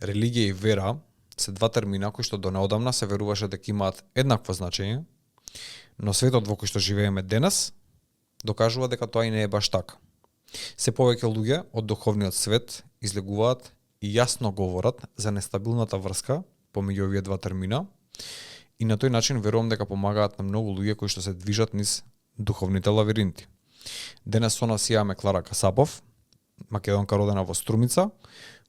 Религија и вера се два термина кои што до неодамна се веруваше дека имаат еднакво значење, но светот во кој што живееме денес докажува дека тоа и не е баш така. Се повеќе луѓе од духовниот свет излегуваат и јасно говорат за нестабилната врска помеѓу овие два термина и на тој начин верувам дека помагаат на многу луѓе кои што се движат низ духовните лавиринти. Денес со нас имаме Клара Касапов, македонка родена во Струмица,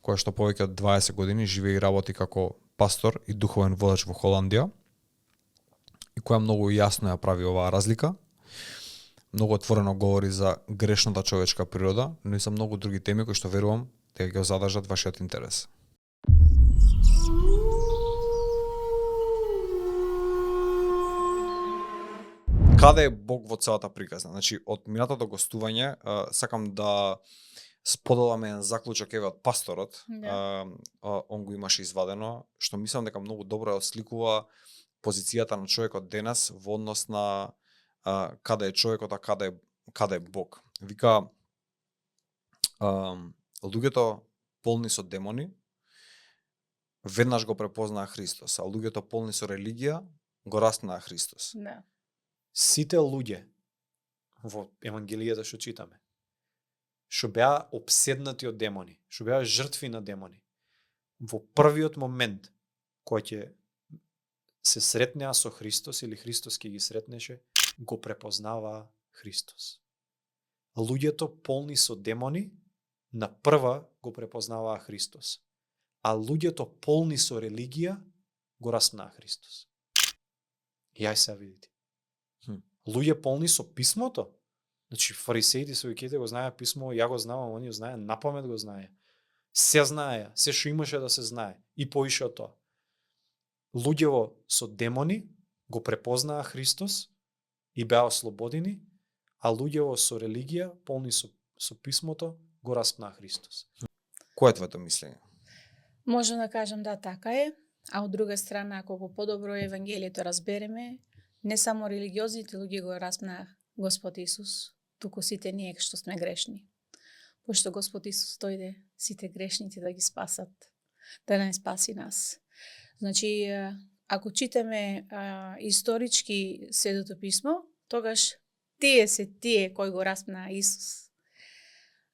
која што повеќе од 20 години живее и работи како пастор и духовен водач во Холандија и која многу јасно ја прави оваа разлика. Многу отворено говори за грешната човечка природа, но и за многу други теми кои што верувам дека ќе задржат вашиот интерес. Каде е Бог во целата приказна? Значи, од минатото гостување сакам да споделаме еден заклучок еве од пасторот. Он го имаше извадено, што мислам дека многу добро осликува позицијата на човекот денес во однос на каде е човекот, а каде е Бог. Вика, луѓето полни со демони веднаш го препознаа Христос, а луѓето полни со религија го распнаа Христос. Да. Сите луѓе во Евангелијата што читаме, што беа обседнати од демони, што беа жртви на демони, во првиот момент кој ќе се сретнеа со Христос или Христос ќе ги сретнеше, го препознаваа Христос. Луѓето полни со демони на прва го препознаваа Христос, а луѓето полни со религија го распнаа Христос. И ај се видите. Луѓе полни со писмото, значи фарисеите со веќе го знаеа писмо, ја го знавам, они го знаеа, напамет го знаеа. Се знаеа, се што имаше да се знае и поише од тоа. Луѓево со демони го препознаа Христос и беа ослободени, а луѓево со религија, полни со писмото, го распнаа Христос. Кој е твоето мислење? Можам да кажам да, така е, а од друга страна, ако го подобро Евангелието разбереме, не само религиозните луѓе го распнаа Господ Исус, туку сите ние што сме грешни. Пошто Господ Исус дојде сите грешници да ги спасат, да не спаси нас. Значи, ако читаме исторички Светото писмо, тогаш тие се тие кои го распнаа Исус.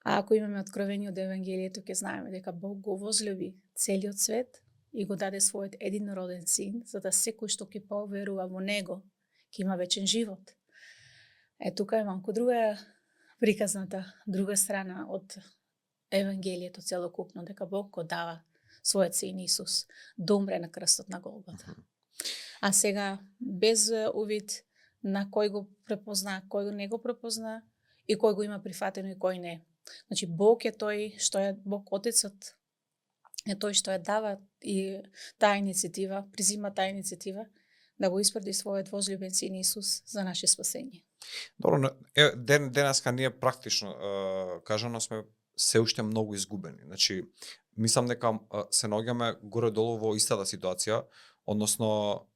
А ако имаме откровение од Евангелието, ќе знаеме дека Бог го возлюби целиот свет и го даде својот единороден син, за да секој што ќе поверува во него, ќе има вечен живот. Тука е малку друга приказната, друга страна од Евангелието целокупно, дека Бог го дава својот син Исус да умре на крстот на Голгота. А сега, без увид на кој го препозна, кој не го препозна и кој го има прифатено и кој не. Значи, Бог е тој што е Бог Отецот, е тој што ја дава и таа иницијатива, презима таа иницијатива да го испради својот возлюбен син Исус за наше спасение. Добро, денеска ние практично кажано сме се уште многу изгубени. Значи, мислам дека се наоѓаме горе-долу во истата ситуација, односно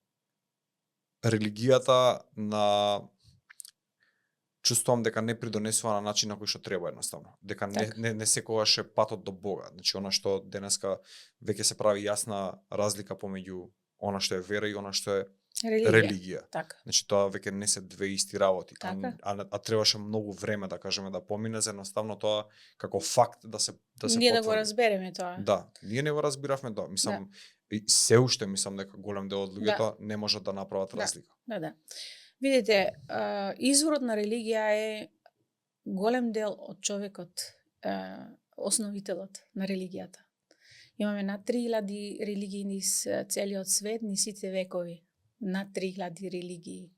религијата на чувствувам дека не придонесува на начин на кој што треба едноставно. Дека не секогаш е патот до Бога. Значи, она што денеска веќе се прави јасна разлика помеѓу она што е вера и она што е религија. Така. Значи, тоа веќе не се две исти работи. Така. А требаше многу време, да кажеме, да помине за едноставно тоа како факт да се ние потврди. да го разбереме тоа. Да, ние не го разбиравме тоа. Мислам, и се уште мислам дека голем дел од луѓето не можат да направат разлика. Да. Видите, изворот на религија е голем дел од човекот, основителот на религијата. Имаме над 3000 религии низ целиот свет, низ сите векови. Над 3000 религии.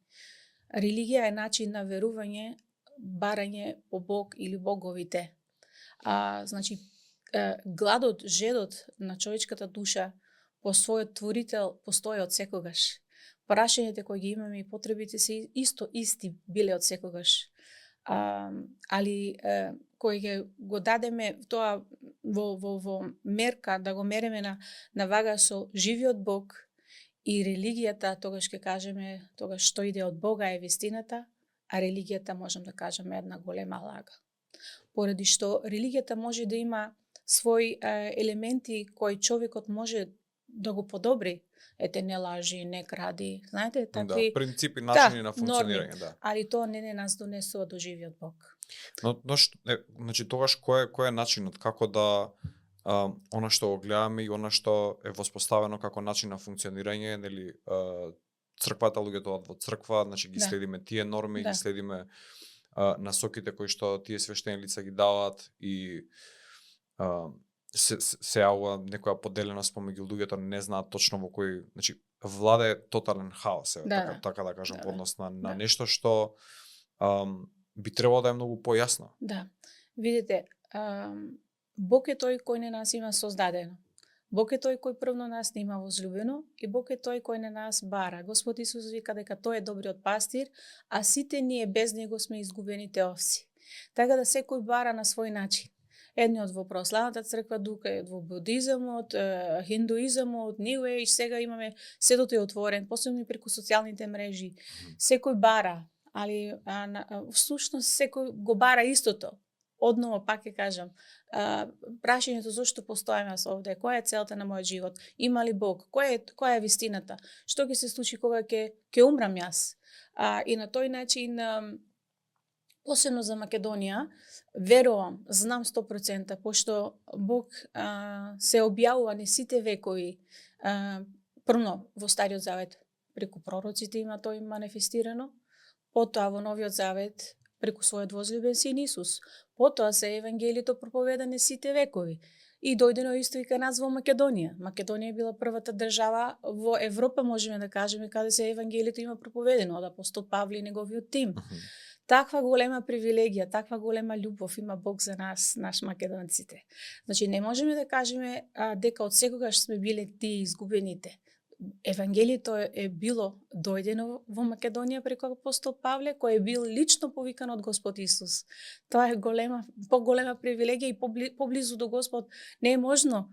Религија е начин на верување, барање по Бог или боговите. Значи, гладот, жедот на човечката душа по својот творител постои од секогаш. Прашањето кои ги имаме и потребите се исти биле од секогаш. Али кој ќе го дадеме тоа во мерка, да го мереме на вага со живиот Бог и религијата, тогаш ќе кажеме, тогаш што иде од Бога е вистината, а религијата можам да кажеме една голема лага. Поради што религијата може да има свој елементи кои човекот може да го подобри. Ете, не лажи, не кради, знаете, такви... Да, принципи, начини на норми, функционирање, да. али тоа не нас донесува до живиот Бог. Но значи тогаш кој е начинот како да она што го гледаме и она што е воспоставено како начин на функционирање, нели, црквата, луѓето од во црква, значи ги следиме тие норми, ги следиме насоките кои што тие свештени лица ги даваат и се јавува некоја поделеност помеѓу луѓето, не знаат точно во кој, значи владе тотален хаос, така да кажам, во однос на нешто што би требало да е многу појасно. Да. Видите, Бог е тој кој не нас има создадено. Бог е тој кој првно нас не има возлюбено и Бог е тој кој не нас бара. Господ Исус вика дека тој е добриот пастир, а сите ние без него сме изгубените овци. Така да секој бара на свој начин. Едниот во православната црква, друг во будизамот, хиндуизамот, New Age, сега имаме светот е отворен, посебно и преку социјалните мрежи. Секој бара, али всушност секој го бара истото. Одново пак ќе кажам, прашањето зошто постојам јас овде, која е целта на мојот живот, има ли Бог, која е вистината, што ќе се случи кога ќе умрам јас. И на тој начин, посебно за Македонија, верувам, знам 100%, пошто Бог се објавува не сите векови, првно во Стариот Завет, преку пророците има тој манифестирано, потоа во Новиот Завет, преку својот возлюбен син Исус. Потоа се евангелието проповедане сите векови. И дојдено исто и кај нас во Македонија. Македонија била првата држава во Европа, можеме да кажеме, каде се евангелието има проповедено од апостол Павле и неговиот тим. Таква голема привилегија, таква голема љубов има Бог за нас македонците. Значи не можеме да кажеме дека од секогаш сме биле тие изгубените. Евангелието е било дојдено во Македонија преку апостол Павле, кој е бил лично повикан од Господ Исус. Тоа е поголема привилегија и поблизу до Господ не е можно,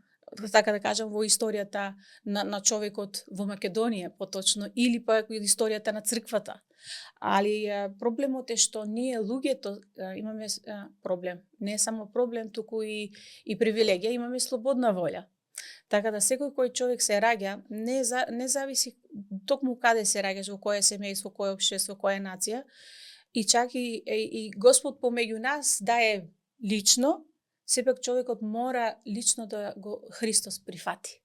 така да кажам, во историјата на човекот во Македонија, поточно, или па историјата на црквата. Али проблемот е што ние луѓето имаме проблем. Не е само проблем, туку и привилегија, имаме слободна волја. Така да секој кој човек се раѓа, не зависи токму каде се раѓаш, во кое семејство, кое општество, која нација, и чак и Господ помеѓу нас да е лично, сепак човекот мора лично да го Христос прифати.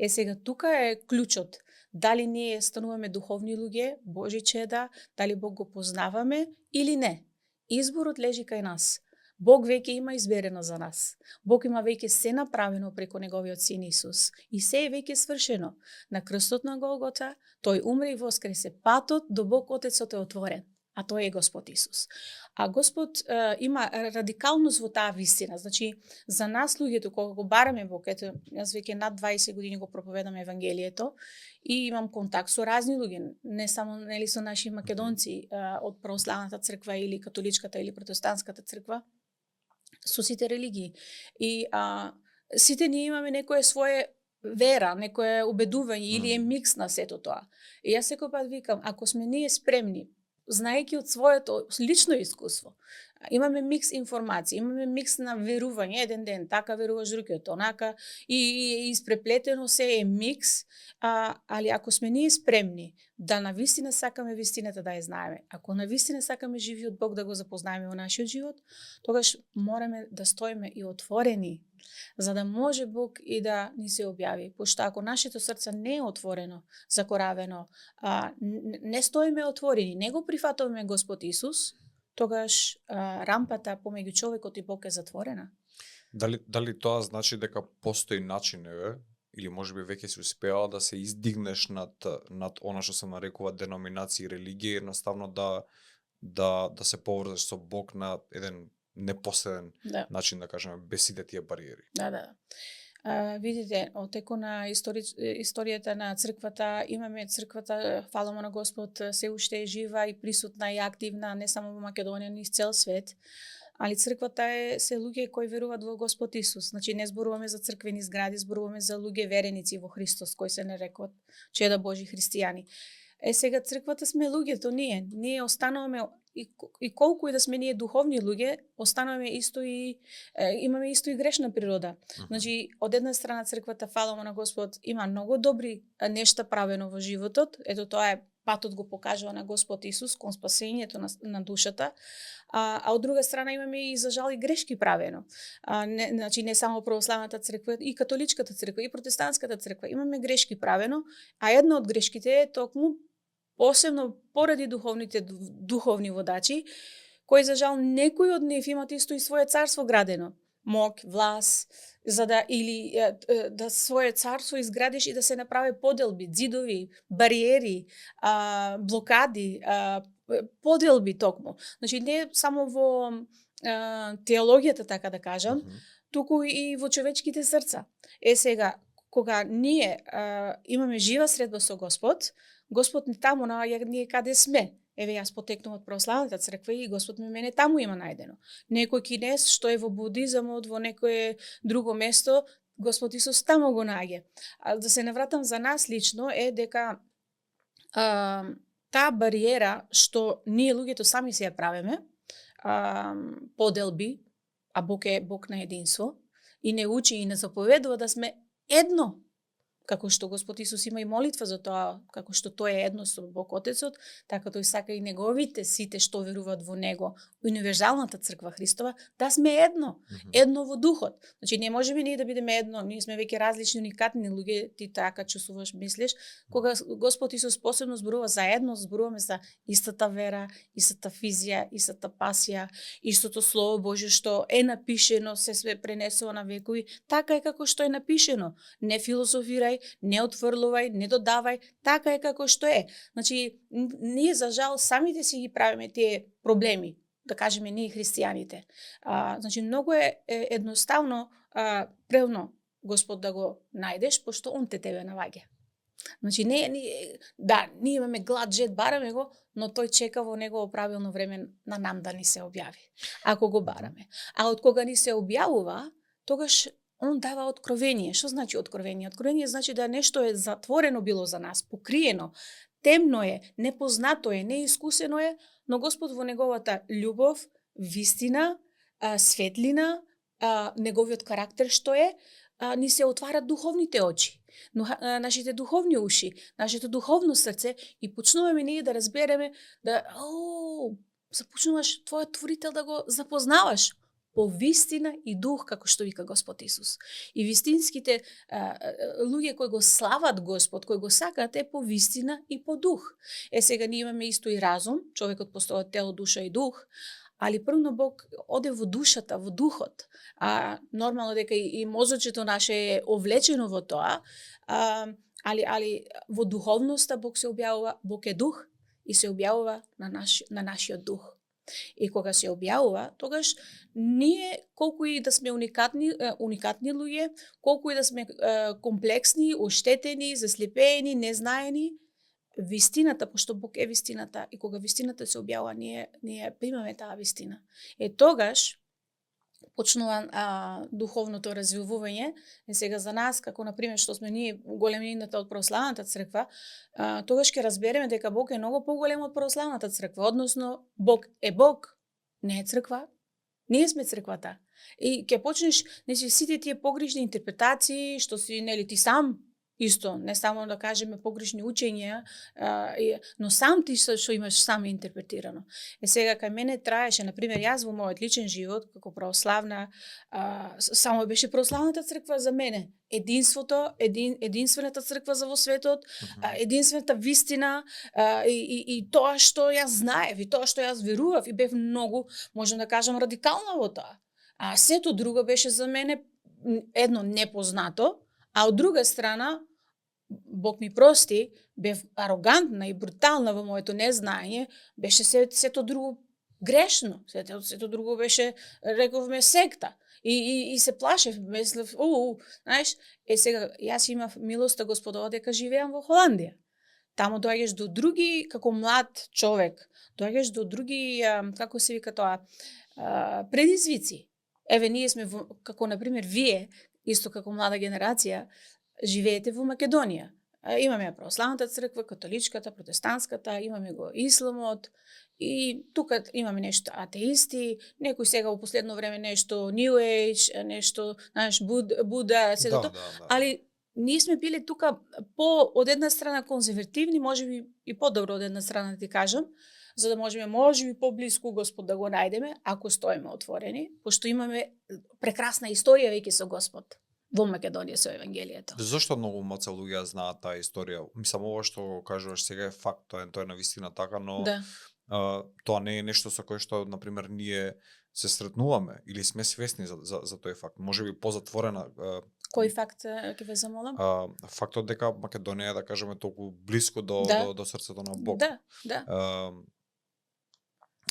Сега тука е клучот. Дали ние стануваме духовни луѓе, Божи чеда, дали Бог го познаваме или не. Изборот лежи кај нас. Бог веќе има изберено за нас. Бог има веќе се направено преку неговиот син Исус. И се е веќе свршено. На крстот на Голгота, тој умре и воскресе. Патот до Бог Отецот е отворен. А тој е Господ Исус. А Господ има радикалност во таа вистина. Значи, за нас луѓето, кога го бараме Бог, ето, јас веќе над 20 години го проповедам Евангелието и имам контакт со разни луѓе, не само нели со наши македонци од православната црква или католичката или протестантската црква, со сите религии. И сите ние имаме некое свое вера, некое убедување или е микс на сето тоа. И јас секој пат викам, ако сме ние спремни, знаејќи од своето лично искуство, имаме микс информации, имаме микс на верување, еден ден така веруваш, другиот онака, и испреплетено се е микс, али ако сме ние спремни да навистина сакаме вистината да ја знаеме, ако навистина сакаме живиот Бог да го запознаеме во нашиот живот, тогаш мораме да стоиме и отворени, за да може Бог и да ни се објави. Пошто ако нашето срце не е отворено, закоравено, не стоиме отворени, не го прифатуваме Господ Исус, тогаш рампата помеѓу човекот и Бог е затворена. Дали тоа значи дека постои начин, или можеби веќе се успеала да се издигнеш над она што се нарекува деноминации и религија, едноставно да се поврзаш со Бог на еден непосреден начин, да кажеме, без сите тие бариери. Да. Видите, отеко на историјата на црквата, имаме црквата, фаламо на Господ, се уште е жива и присутна и активна, не само во Македонија, но и цел свет. Али црквата се луѓе кои веруваат во Господ Исус. Значи не зборуваме за црквени згради, зборуваме за луѓе вереници во Христос, кои се нарекуваат чеда Божи христијани. Сега црквата сме луѓето, ние остануваме и колку и да сме ние духовни луѓе, остануваме исто и имаме исто и грешна природа. Значи, од една страна црквата, фала на Господ, има многу добри нешта правено во животот. Ето тоа е патот го покажува на Господ Исус кон спасењето на душата. А од друга страна имаме и за жал и грешки правено. Значи не само православната црква, и католичката црква, и протестантската црква имаме грешки правено, а една од грешките е токму посебно поради духовни водачи, кои за жал некои од нив имат исто и свое царство градено. Мок, влас, за да или да свое царство изградиш и да се направи поделби, ѕидови, бариери, блокади, поделби токму. Значи не само во теологијата, така да кажам, туку и во човечките срца. Сега, кога ние имаме жива средба со Господ, Господ не таму наоѓа ние каде сме. Еве јас потекнувам од православната црква и Господ мене таму има најдено. Некој кинез што е во будизамот, во некое друго место, Господ Исус таму го наоѓа. А да се навратам за нас лично е дека таа бариера што ние луѓето сами се ја правиме, поделби, а Бог е Бог на единство, и не учи и не заповедува да сме едно. Како што Господ Исус има и молитва за тоа, како што тој е едно со Бог Отецот, така тој сака и неговите сите што веруваат во него, универзалната црква Христова, да сме едно, едно во духот. Значи не можеме ние да бидеме едно, ние сме веќе различни, уникатни луѓе, ти така чувствуваш, мислиш, кога Господ Исус посебно зборува за едно, зборуваме за истата вера, истата физија, истата пасија, истото Слово Божје што е напишено, се пренесува на векови, така е како што е напишено. Не философирај, не отврлувај, не додавај, така е како што е. Значи, ние за жал самите си ги правиме тие проблеми, да кажеме ние христијаните. Значи, многу е едноставно превно Господ да го најдеш, пошто Он тебе наваѓа. Значи, ние имаме глад, жед, бараме го, но тој чека во негово правилно време на нам да ни се објави, ако го бараме. А од кога ни се објавува, тогаш Он дава откровение. Што значи откровение? Откровение значи да нешто е затворено било за нас, покриено, темно е, непознато е, неискусено е, но Господ во неговата љубов, вистина, светлина, неговиот карактер што е, ни се отварат духовните очи, нашите духовни уши, нашето духовно срце и почнуваме ние да разбереме да започнуваш твојот творител да го запознаваш по вистина и дух, како што вика Господ Исус. И вистинските луѓе кои го слават Господ, кои го сакаат, е по вистина и по дух. Сега ние имаме исто и разум, човекот постои од тело, душа и дух, али првно Бог оде во душата, во духот. Нормално дека и мозочето наше е овлечено во тоа, али во духовноста Бог се објавува, Бог е дух и се објавува на нашиот дух. И кога се објавува, тогаш ние, колку и да сме уникатни луѓе, колку и да сме комплексни, оштетени, заслепени, незнаени, вистината, пошто Бог е вистината, и кога вистината се објавува, ние примаме таа вистина. Тогаш почнува духовното развивување. Сега за нас, како например што сме ние големината од православната црква, тогаш ќе разбереме дека Бог е многу поголем од православната црква, односно Бог е Бог, не е црква. Ние сме црквата. И ќе почнеш сите тие погрешни интерпретации што си ти сам исто, не само да кажеме погрешни учења, но сам ти што имаш сам интерпретирано. Сега кај мене траеше, например, јас во мојот личен живот, како православна, само беше православната црква за мене. Единствената црква за во светот, единствената вистина, и тоа што јас знаев, и тоа што јас верував, и бев многу, можам да кажам, радикална во тоа. А сето друго беше за мене едно непознато, а од друга страна, Бог ми прости, бев арогантна и брутална во моето незнање, беше сето друго грешно, сето друго беше, рековме, секта. И се плашев, мислев, знаеш, сега јас имав милоста Господова дека живеам во Холандија. Таму доаѓаш до други, како млад човек, доаѓаш до други, како се вика тоа, предизвици. Еве, ние сме, како, например, вие, исто како млада генерација, живеете во Македонија. Имаме ја православната црква, католичката, протестантската, имаме го исламот и тука имаме нешто атеисти, некои сега во последно време нешто New Age, нешто, знаеш, Буда, се Да, тоа. да. Али ние сме биле тука по од една страна конзервативни, можеби и подобро од една страна да ти кажам, за да можеме можеби поблиску Господ да го најдеме, ако стоиме отворени, пошто имаме прекрасна историја веќе со Господ во Македонија со евангелието. Зошто многу маца луѓе знаат таа историја? Мислам, ова што го кажуваш сега е факт, тоа е навистина така, но Да. Тоа не е нешто со кое што, например, ние се сретнуваме или сме свесни за тој факт. Можеби позатворена. Кој факт ќе ве замолам? Фактот дека Македонија, да кажеме, толку блиску до срцето на Бог. Да.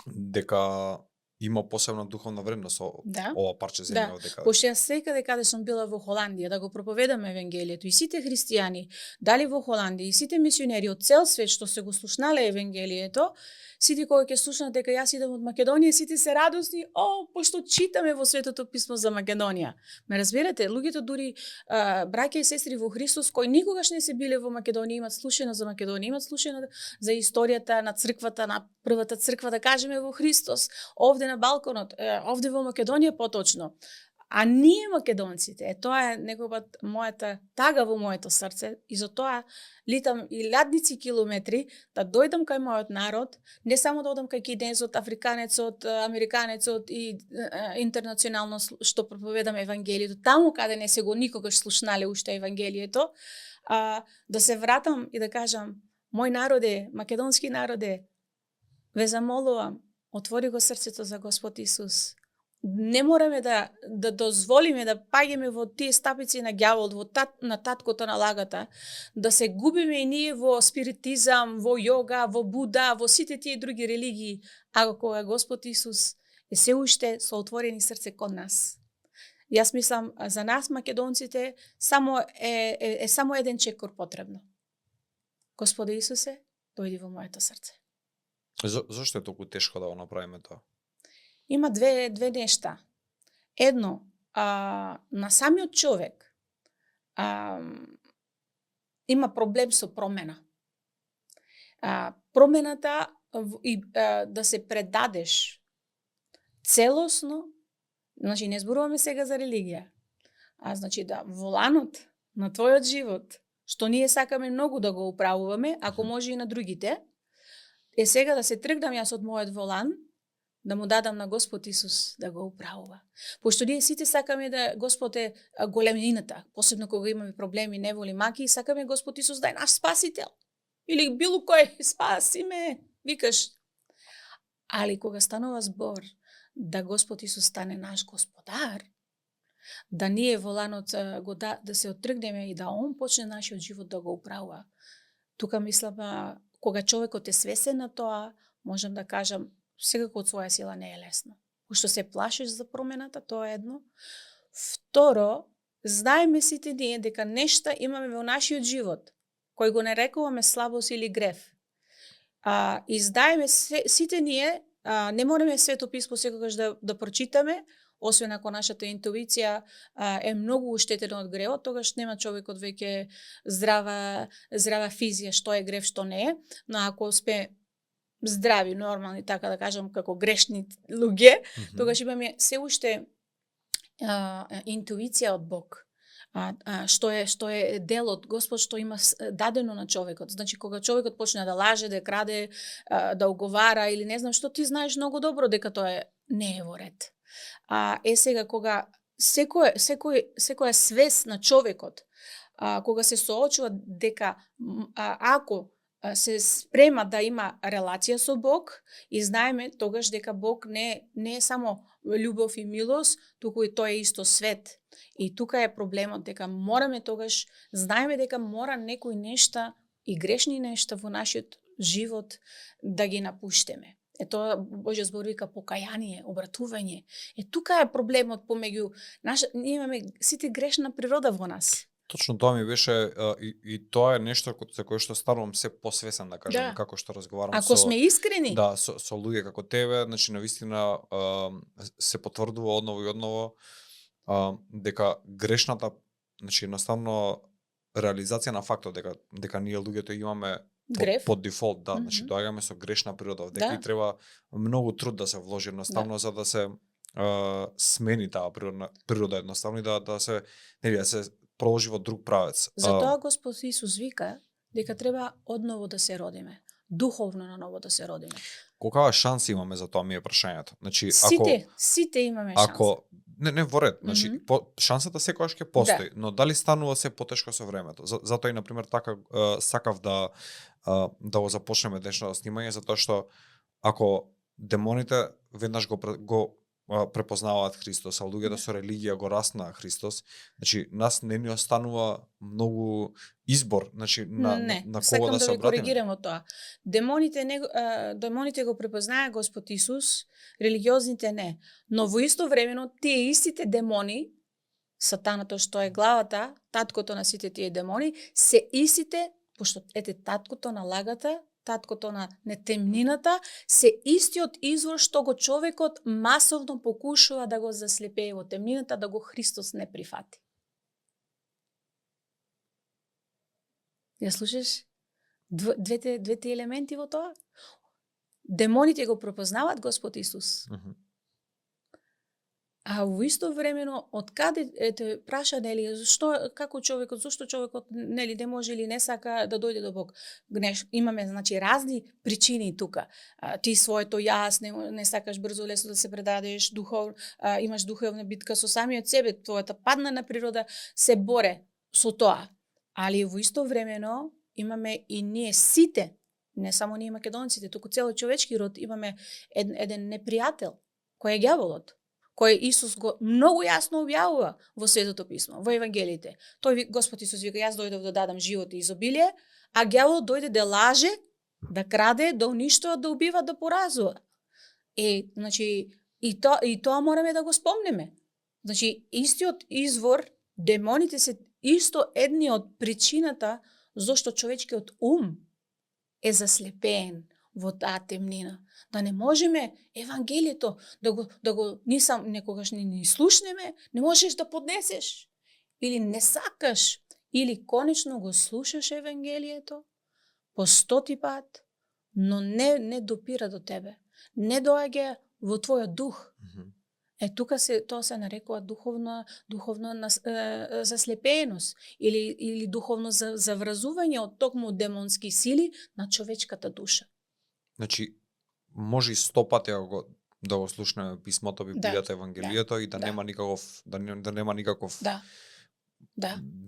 Дека има посебна духовна вредност ова парче земја од дека. Пошто јас секаде каде сум била во Холандија да го проповедаме евангелието и сите христијани, дали во Холандија и сите мисионери од цел свет што се го слушнале евангелието, сите кога ќе слушнат дека јас идам од Македонија, сите се радосни, пошто читаме во Светото писмо за Македонија. Ме разбирате, луѓето дури браќа и сестри во Христос кои никогаш не се биле во Македонија, имат слушано за Македонија, имат слушано за историјата на црквата, на првата црква, да кажеме во Христос, овде на балконот, овде во Македонија поточно. А ние македонците, тоа е некогат мојата тага во моето срце и за тоа литам и лјадници километри да дојдам кај мојот народ, не само да одам кај кинезот, африканецот, американецот и интернационално што проповедам евангелието, таму каде не се го никогаш слушнале уште евангелието, да се вратам и да кажам, мој народе, македонски народе, ве замолувам, отвори го срцето за Господ Исус. Не мораме да дозволиме да паѓаме во тие стапици на ѓавол, на таткото на лагата, да се губиме и ние во спиритизам, во јога, во Буда, во сите тие други религии, а кога Господ Исус е се уште со отворени срце кон нас. Јас мислам, за нас македонците само е само еден чекор потребно. Господе Исусе, дојди во моето срце. Зошто е толку тешко да го направиме тоа? Има две нешта. Едно, на самиот човек има проблем со промена. Промената и да се предадеш целосно, значи не зборуваме сега за религија, значи да воланот на твојот живот, што ние сакаме многу да го управуваме, ако може и на другите, е сега да се тргнам јас од мојот волан, да му дадам на Господ Исус да го управува. Пошто ние сите сакаме да Господ е големината, посебно кога имаме проблеми, неволи, маки, сакаме Господ Исус да е наш спасител. Или било кој, спаси ме, викаш. Али кога станува збор да Господ Исус стане наш господар, да ние воланот да се оттргнеме и да Он почне нашиот живот да го управува. Тука мислам, кога човекот е свесен на тоа, можам да кажам, секако од своја сила не е лесно. Пошто се плашиш за промената, тоа е едно. Второ, знаеме сите ние дека нешта имаме во нашиот живот, кој го нарекуваме слабост или грев. И знаеме сите ние, не мораме Свето писмо секогаш да прочитаме, освен ако нашата интуиција е многу уштетена од гревот, тогаш нема човекот веќе здрава физија, што е грев, што не е. Но ако сме здрави, нормални, така да кажам, како грешни луѓе, тогаш имаме се уште интуиција од Бог. Што е дел од Господ, што има дадено на човекот. Значи, кога човекот почне да лаже, да краде, да уговара или не знам што, ти знаеш многу добро дека тоа не е во ред. Сега, кога секоја свест на човекот, кога се соочува дека ако се спрема да има релација со Бог и знаеме тогаш дека Бог не е само љубов и милост, туку и тој е исто свет. И тука е проблемот дека мораме тогаш, знаеме дека мора некои нешта и грешни нешта во нашиот живот да ги напуштеме. Тоа Божјо збор вика покаяние, обратување. Тука е проблемот помеѓу ние имаме сите грешна природа во нас. Точно тоа ми беше и тоа е нешто за кое што станувам се посвесен, да кажам, како што разговарам ако сме искрени. Да, со луѓе како тебе, значи навистина се потврдува одново и одново дека грешната, значи едноставно реализација на фактот дека ние луѓето имаме Греф. под дефолт, да, Мгм. значи доаѓаме со грешна природа, дека Да. и треба многу труд да се вложи едноставно за да се смени таа природа едноставно и да се да се проложи во друг правец. Затоа Господ Исус вика дека треба одново да се родиме, духовно наново да се родиме. Колкава шанси имаме за тоа ми е прашањето. Значи ако Сите имаме шанса. ако не во ред, значи шансата секогаш ќе постои, но дали станува се потешко со времето? Затоа и на пример така сакав да го започнеме днешното снимање, затоа што ако демоните веднаш го препознаваат Христос, а луѓето со религија го раснаа Христос, значи нас не ни останува многу избор, значи на кого да се обратиме. Сакам да ви коригирам од тоа. Демоните го препознаа Господ Исус, религиозните не, но во исто времено тие истите демони, сатаната што е главата, таткото на сите тие демони, се истите, пошто таткото на лагата, таткото на нетемнината, се истиот извор што го човекот масовно покушува да го заслепее во темнината, да го Христос не прифати. Ја слушаш двете елементи во тоа? Демоните го препознаваат Господ Исус. А во исто времено, од каде праша, нели, зашто човекот, нели, не може или не сака да дојде до Бог? Имаме, значи, разни причини тука. Ти своето јас, не сакаш брзо лесно да се предадеш, имаш духовна битка со самиот себе, твојата паднана природа се боре со тоа. Али во исто времено имаме и ние сите, не само ние македонците, туку цело човечки род, имаме еден непријател, кој е ѓаволот, кој Исус го многу јасно објавува во Светото писмо, во Евангелиите. Господ Исус вика, јас дојдов да дадам живот и изобилие, а ѓаволот дојде да лаже, да краде, да уништува, да убива, да поразува. Значи, и тоа мораме да го спомнеме. Значи, истиот извор, демоните се исто едни од причината зошто човечкиот ум е заслепен во таа темнина. Да не можеме Евангелието да го некогаш ни слушнеме, не можеш да поднесеш или не сакаш, или конечно го слушаш Евангелието по 100 пат, но не допира до тебе, не доаѓа во твојот дух. Тука тоа се нарекува духовна заслепеност или духовно завразување од токму демонски сили на човечката душа. Значи, може и 100 пати да го слушнеме писмото, Библијата, Евангелието и да нема никаков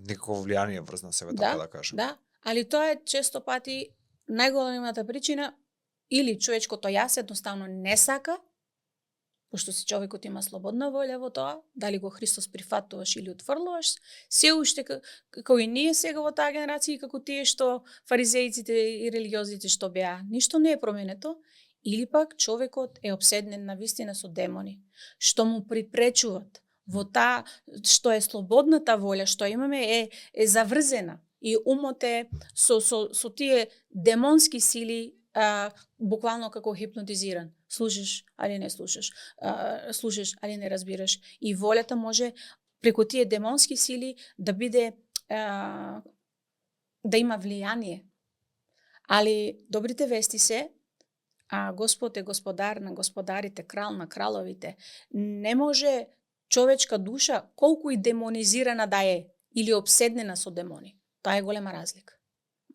никакво влијание врз на себе, така да кажем. Да, али тоа е често пати најголемата причина, или човечкото јас едноставно не сака, пошто си човекот има слободна волја во тоа, дали го Христос прифатуваш или отфрлуваш, се уште како и ние сега во таа генерација, како тие што фаризеиците и религиозите што беа, ништо не е променето, или пак човекот е обседнен на вистина со демони, што му припречуваат во таа што е слободната волја што имаме е заврзена и умот е со тие демонски сили буквално како хипнотизиран. Слушаш, али не слушаш. Слушаш, али не разбираш. И волјата може преку тие демонски сили да биде да има влијание. Али добрите вести се, Господ е господар на господарите, крал на краловите. Не може човечка душа, колку и демонизирана да е, или обседнена со демони. Тоа е голема разлика.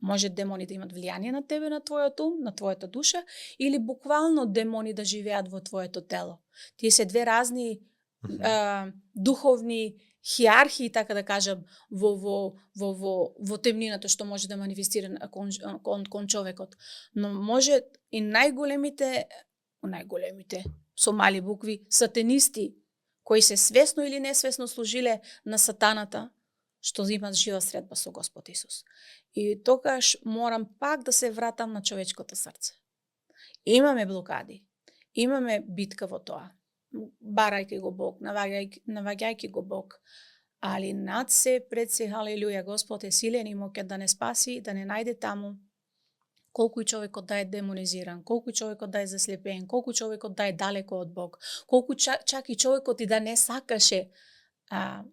Може демони да имат влијание на тебе, на твојот ум, на твојата душа, или буквално демони да живеат во твоето тело. Тие се две разни духовни хиерархии, така да кажам, во темнината што може да манифестира кон човекот. Но може и најголемите со мали букви сатанисти кои се свесно или несвесно служиле на сатаната, што имат жива средба со Господ Исус. И тогаш морам пак да се вратам на човечкото срце. Имаме блокади, имаме битка во тоа. Барајќи го Бог, наваѓајќи го Бог. Али над се, пред се, халелуја, Господ е силен и моќен да не спаси, да не најде таму колку и човекот да е демонизиран, колку и човекот да е заслепен, колку човекот да е далеко од Бог, колку чак и човекот и да не сакаше,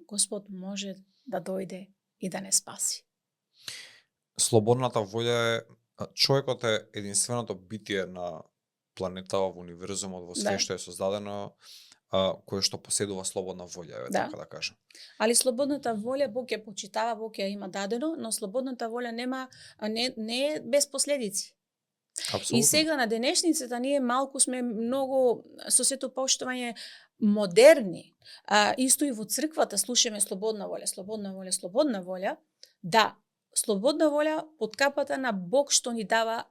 Господ може да дојде и да не спаси. слободната волја човекот е единственото битие на планетава, во универзумот, во све што е создадено, кое што поседува слободна волја, така да кажам. Али слободната волја Бог ја почитава, Бог ја има дадено, но слободната волја не е без последици. Апсолутно. И сега на денешницата ние малку сме многу со сето поштовање модерни. Исто и во црквата слушаме слободна волја, слободна волја, слободна волја. Да, слободна волја под капата на Бог што ни дава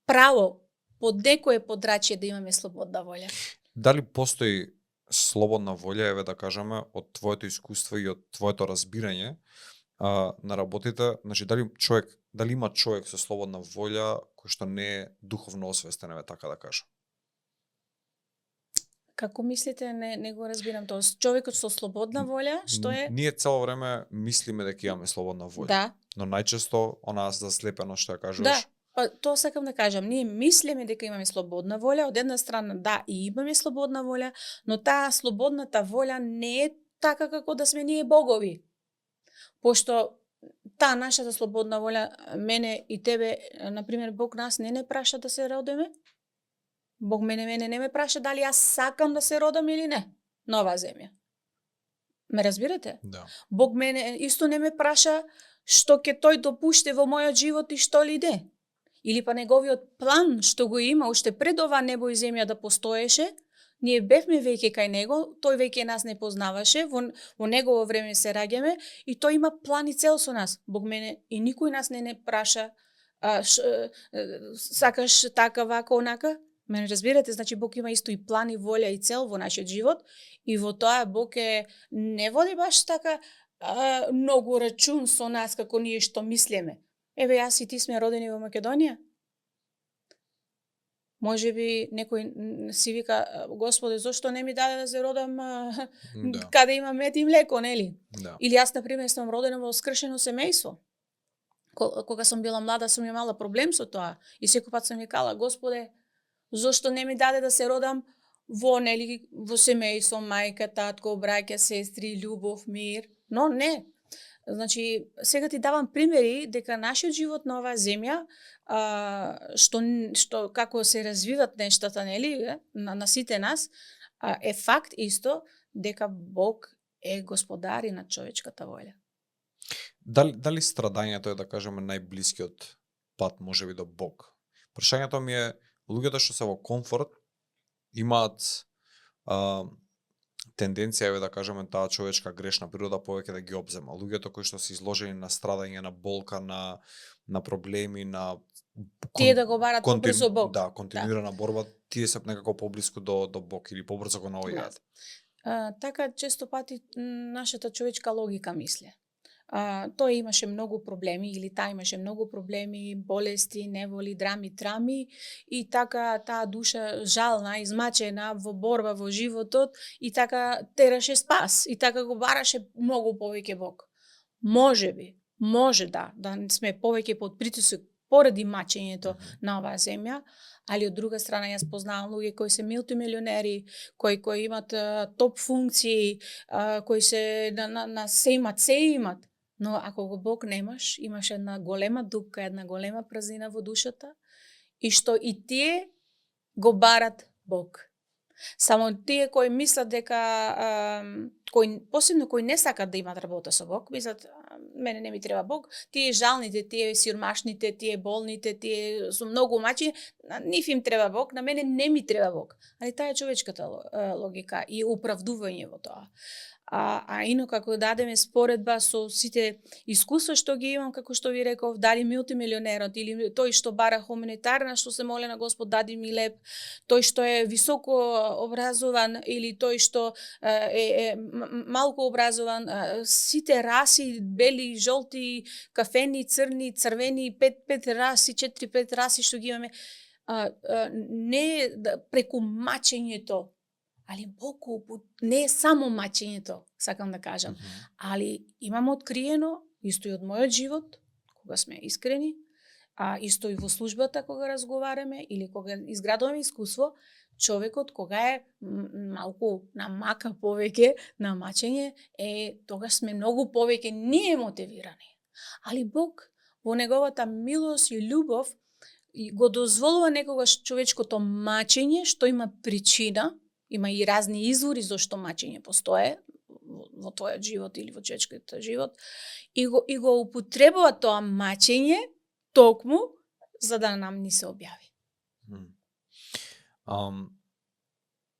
право под некое подрачје да имаме слободна волја. Дали постои слободна волја, еве да кажеме, од твоето искуство и од твоето разбирање на работите, значи дали има човек со слободна волја кој што не е духовно освестен, еве така да кажам? Како мислите, не го разбирам тоа. Човекот со слободна волја, што е? Ние цело време мислиме дека имаме слободна волја. Да. Но најчесто онаа заслепеност што ја кажуваш. Да. Тоа сакам да кажам, ние мислиме дека имаме слободна волја, од една страна да, и имаме слободна волја, но таа слободната волја не е така како да сме ние богови. Пошто таа нашата слободна волја, мене и тебе, например, Бог нас не праша да се родиме. Бог мене не ме праша дали јас сакам да се родам или не на оваа земја. Ме разбирате? Да. Бог мене исто не ме праша што ќе тој допушти во мојот живот и што ли не. Или па неговиот план што го има уште пред ова небо и земја да постоеше, ние бевме веќе кај него, тој веќе нас не познаваше, во негово време се раѓаме и тој има план и цел со нас. Бог мене и никој нас не праша сакаш така, вака, онака. Мене разбирате, значи Бог има исто и план и волја и цел во нашиот живот и во тоа Бог не води баш така многу рачун со нас како ние што мислиме. Еве јас и ти сме родени во Македонија. Може би некој си вика, Господе, зошто не ми даде да се родам каде има мед и млеко, нели? Да. Или јас, например, сум родена во скршено семејство. Кога сум била млада, сум имала проблем со тоа. И секој пат сум викала, Господе, зошто не ми даде да се родам во семејство, мајка, татко, браќа, сестри, љубов, мир. Но не. Значи, сега ти давам примери дека нашиот живот на оваа земја, што како се развиват нештата, нели, на сите нас, е факт исто дека Бог е господар и на човечката волја. Дали страдањето е, да кажеме, најблискиот пат можеби до Бог? Прашањето ми е, луѓето што се во комфорт имаат тенденција, еве да кажеме, таа човечка грешна природа повеќе да ги обзема. Луѓето кои што се изложени на страдање, на болка, на проблеми, на тие да го барат побрзо Бог. Да, континуирана борба, тие се некако поблиску до Бог или побрзо го наоѓаат. Така често пати нашата човечка логика мисли. Тој имаше многу проблеми или таа имаше многу проблеми, болести, неволи, драми, трами и така таа душа жална, измачена во борба во животот и така тераше спас и така го бараше многу повеќе Бог. Може да сме повеќе под притисок поради мачењето на оваа земја, али од друга страна јас познавам луѓе кои се мултимилионери, кои имат топ функции, кои се на се имат. Но ако го Бог немаш, имаш една голема дупка, една голема празнина во душата и што и тие го барат Бог. Само тие кои мислат дека, посебно кои не сакат да имат работа со Бог, мислат, мене не ми треба Бог, тие жалните, тие сиромашните, тие болните, тие со многу мачи, нив им треба Бог, на мене не ми треба Бог. Али таа е човечката логика и оправдување во тоа. Инаку како дадеме споредба со сите искуства што ги имам, како што ви реков, дали мултимилионерот или тој што бара хуманитарна, што се моле на Господ дади ми леп, тој што е високо образован или тој што е малку образован, сите раси, бели, жолти, кафени, црни, црвени, 5 раси, 4-5 раси што ги имаме, не преку мачењето. Али Бог не е само мачењето, сакам да кажам. Али имам откриено, исто и од мојот живот, кога сме искрени, исто и во службата кога разговараме или кога изградуваме искуство, човекот кога е малку намака повеќе на мачење, тогаш сме многу повеќе ние мотивирани. Али Бог во неговата милост и љубов и го дозволува некогаш човечкото мачење, што има причина, има и разни извори зашто мачење постое во твојот живот или во човечкиот живот, и го употребува тоа мачење токму за да нам ни се објави.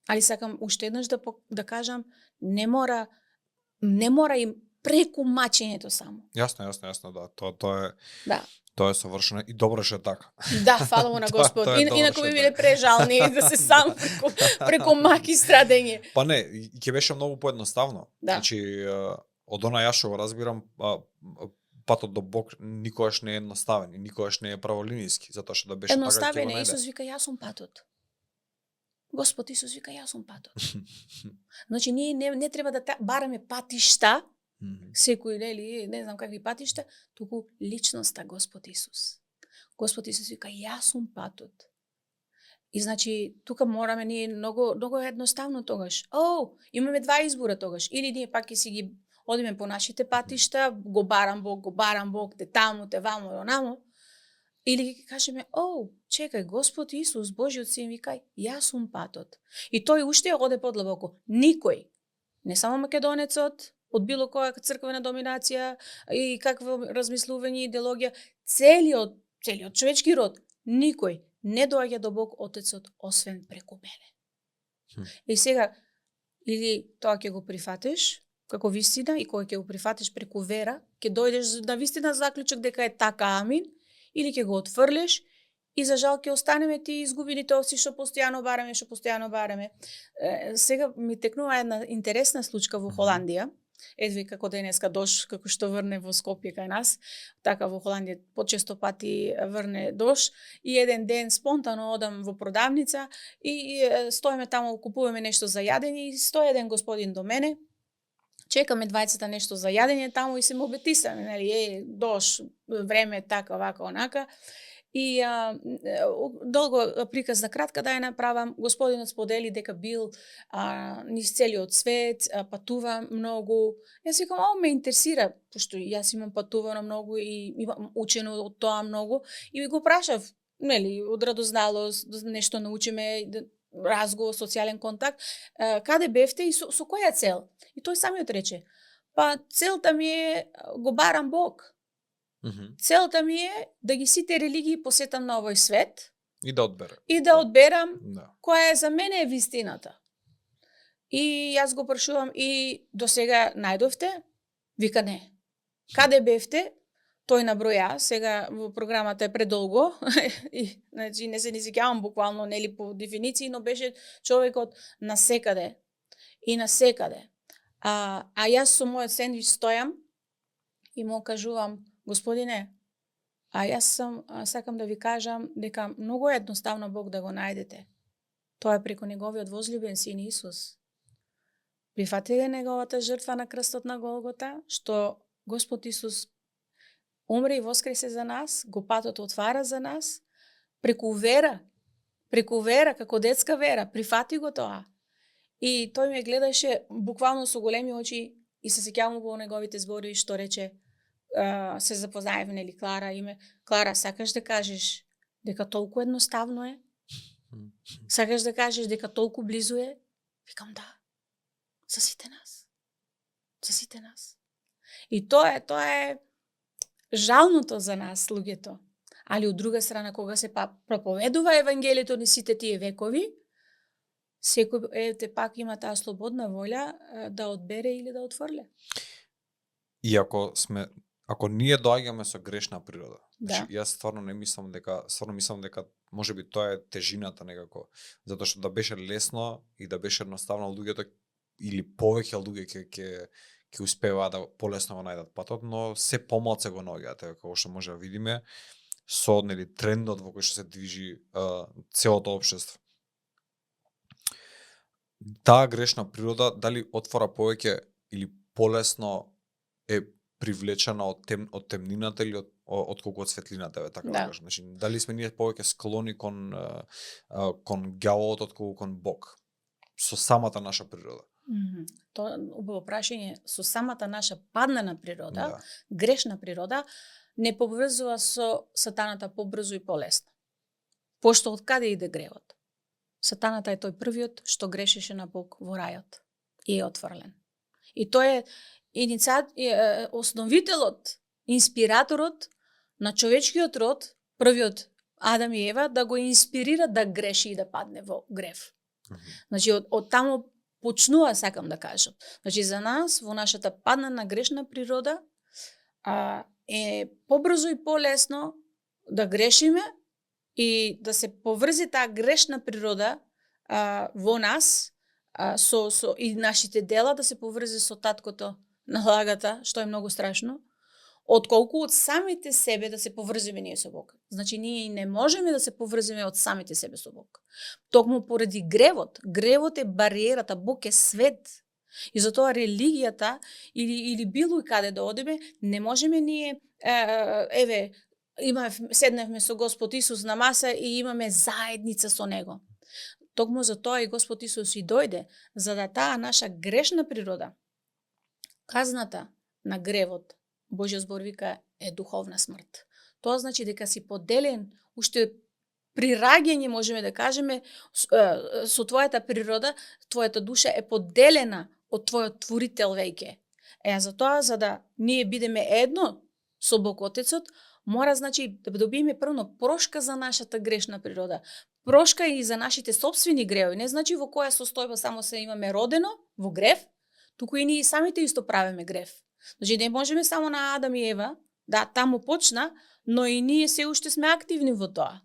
Али сакам уште еднаш да кажам, не мора им преку мачењето само. Јасно, да. Тоа е. Да. Тоа е совршено и добро што е така. Да, фала му на Господ. Тоа е добро Инаку што би е биле така. прежални да се сам преку маки страдење. Па не, и ќе беше многу поедноставно. Да. Значи, од она јас што го разбирам, патот до Бог никогаш не е едноставен и никогаш не е праволиниски, затоа што да беше така ќе Едноставен го е, најде. Исус вика, јас сум патот. Господ Исус вика, јас сум патот. Значи, ние не треба да бараме патишта, секој, нели, не знам какви патишта, туку личноста Господ Исус. Господ Исус вика, јас сум патот. И значи, тука мораме ние многу едноставно тогаш. Имаме два избора тогаш. Или ние пак ќе си ги одиме по нашите патишта, го барам Бог, те таму, те ваму, онамо. Или ќе кажеме, чекај, Господ Исус, Божиот син, викај, јас сум патот. И тој уште оде подлабоко. Никој, не само македонецот, од било која црквена доминација и какво размислување, идеологија, целиот човечки род, никој не доаѓа до Бог Отецот освен преку мене. И сега, или тоа ќе го прифатиш како вистина, и кога ќе го прифатиш преку вера, ќе дојдеш на вистина заклучок дека е така, амин, или ќе го отфрлиш и за жал ќе останеме ти изгубените овци што постојано бараме. Сега ми текнува една интересна случка во Холандија. Едви како денеска дош, како што врне во Скопје кај нас, така во Холандија почесто пати врне дош, и еден ден спонтано одам во продавница и стоиме таму, купуваме нешто за јадење и стои еден господин до мене. Чекаме двајцата нешто за јадење таму и се му обетисаме, нели, дош, време, така, вака, онака. И долго приказна кратка да ја направам, господинот сподели дека бил низ целиот свет, патува многу. Јас викам, ме интересира, пошто јас имам патувано многу и имам учено од тоа многу, и го прашав, нели, од радозналост, нешто научиме, разговор, социјален контакт, каде бевте и со која цел? И тој самиот рече, па целта ми е, го барам Бог. Целта ми е да ги сите религии посетам на овој свет и да одберам. И да одберам која е за мене е вистината. И јас го прашувам, и до сега најдовте? Вика не. Каде бевте? Тој наброја, сега во програмата е предолго, и значи не се низикјавам буквално, нели, по дефиниции, но беше човекот насекаде. И насекаде. А јас со мојот сендвич стојам и му кажувам, Господине, јас сакам да ви кажам дека многу е едноставно Бог да го најдете. Тоа е преку неговиот возлюбен син Исус. Прифатиле неговата жртва на крстот на Голгота, што Господ Исус умре и воскресе за нас, го патот отвара за нас, преку вера, како детска вера, прифати го тоа. И тој ме гледаше буквално со големи очи и се сеќавам во неговите зборови што рече, се запознаевме, нели, Клара, име. Клара, сакаш да кажеш дека толку едноставно е? Сакаш да кажеш дека толку близу е? Викам да. За сите нас. За сите нас. И тоа е жалното за нас, луѓето. Али од друга страна, кога се проповедува Евангелието ни сите тие векови, секој пак има таа слободна волја да одбере или да отфрле. И ако ние доаѓаме со грешна природа, да. Значи, јас стварно мислам дека можеби тоа е тежината некако, затоа што да беше лесно и да беше едноставно, луѓето или повеќе луѓе ќе успеваат да полесно го најдат патот, но се помалку го наоѓаат, како што може да видиме со трендот во кој што се движи целото општество. Таа грешна природа дали отвора повеќе или полесно е привлечена од темнината или отколку од светлината, така да кажам. Значи, дали сме ние повеќе склони кон ѓаволот отколку кон Бог со самата наша природа? Тоа убаво прашање. Со самата наша паднана природа, грешна природа, не поврзува со сатаната побрзо и полесно. Пошто од каде иде гревот? Сатаната е тој првиот што грешеше на Бог во рајот и е отфрлен. И тој е основителот, инспираторот на човечкиот род, првиот Адам и Ева, да го инспирира да греши и да падне во грев. Значи, од таму почнува, сакам да кажам. Значи, за нас, во нашата паднана грешна природа, е побрзо и полесно да грешиме и да се поврзи таа грешна природа во нас со и нашите дела да се поврзи со таткото на лагата, што е многу страшно, отколку од самите себе да се поврзиме ние со Бог. Значи, ние не можеме да се поврзиме од самите себе со Бог. Токму поради гревот. Гревот е бариерата, Бог е свет. И затоа религијата или било и каде да одиме, не можеме ние, седневме со Господ Исус на маса и имаме заедница со Него. Токму затоа и Господ Исус и дојде, за да таа наша грешна природа, казната на гревот, Божјиот збор вика, е духовна смрт. Тоа значи дека си поделен, уште при раѓање можеме да кажеме, со твојата природа, твојата душа е поделена од твојот творител веќе. Затоа, за да ние бидеме едно со Бог Отецот, мора, значи, да добиеме првно прошка за нашата грешна природа. Прошка и за нашите собствени греви. Не значи во која состојба само се имаме родено во грев, туку и ние самите исто правиме грев. Значи, не можеме само на Адам и Ева, да, таму почна, но и ние се уште сме активни во тоа.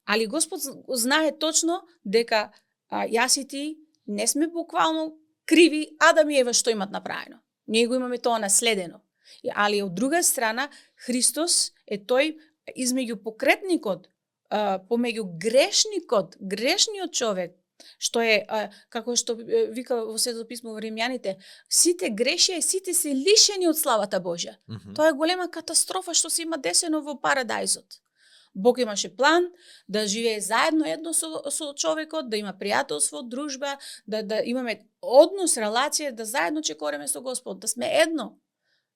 Али Господ знае точно дека јас и ти не сме буквално криви Адам и Ева што имат направено. Ние го имаме тоа наследено. Али од друга страна, Христос е тој измеѓу покретникот, помеѓу грешниот човек, што е, како што вика во Светото писмо во Римјаните, сите грешија и сите се лишени од славата Божја. Тоа е голема катастрофа што се има десено во парадајзот. Бог имаше план да живее заедно едно со човекот, да има пријателство, дружба, да имаме однос, релација, да заедно чекореме со Господ, да сме едно.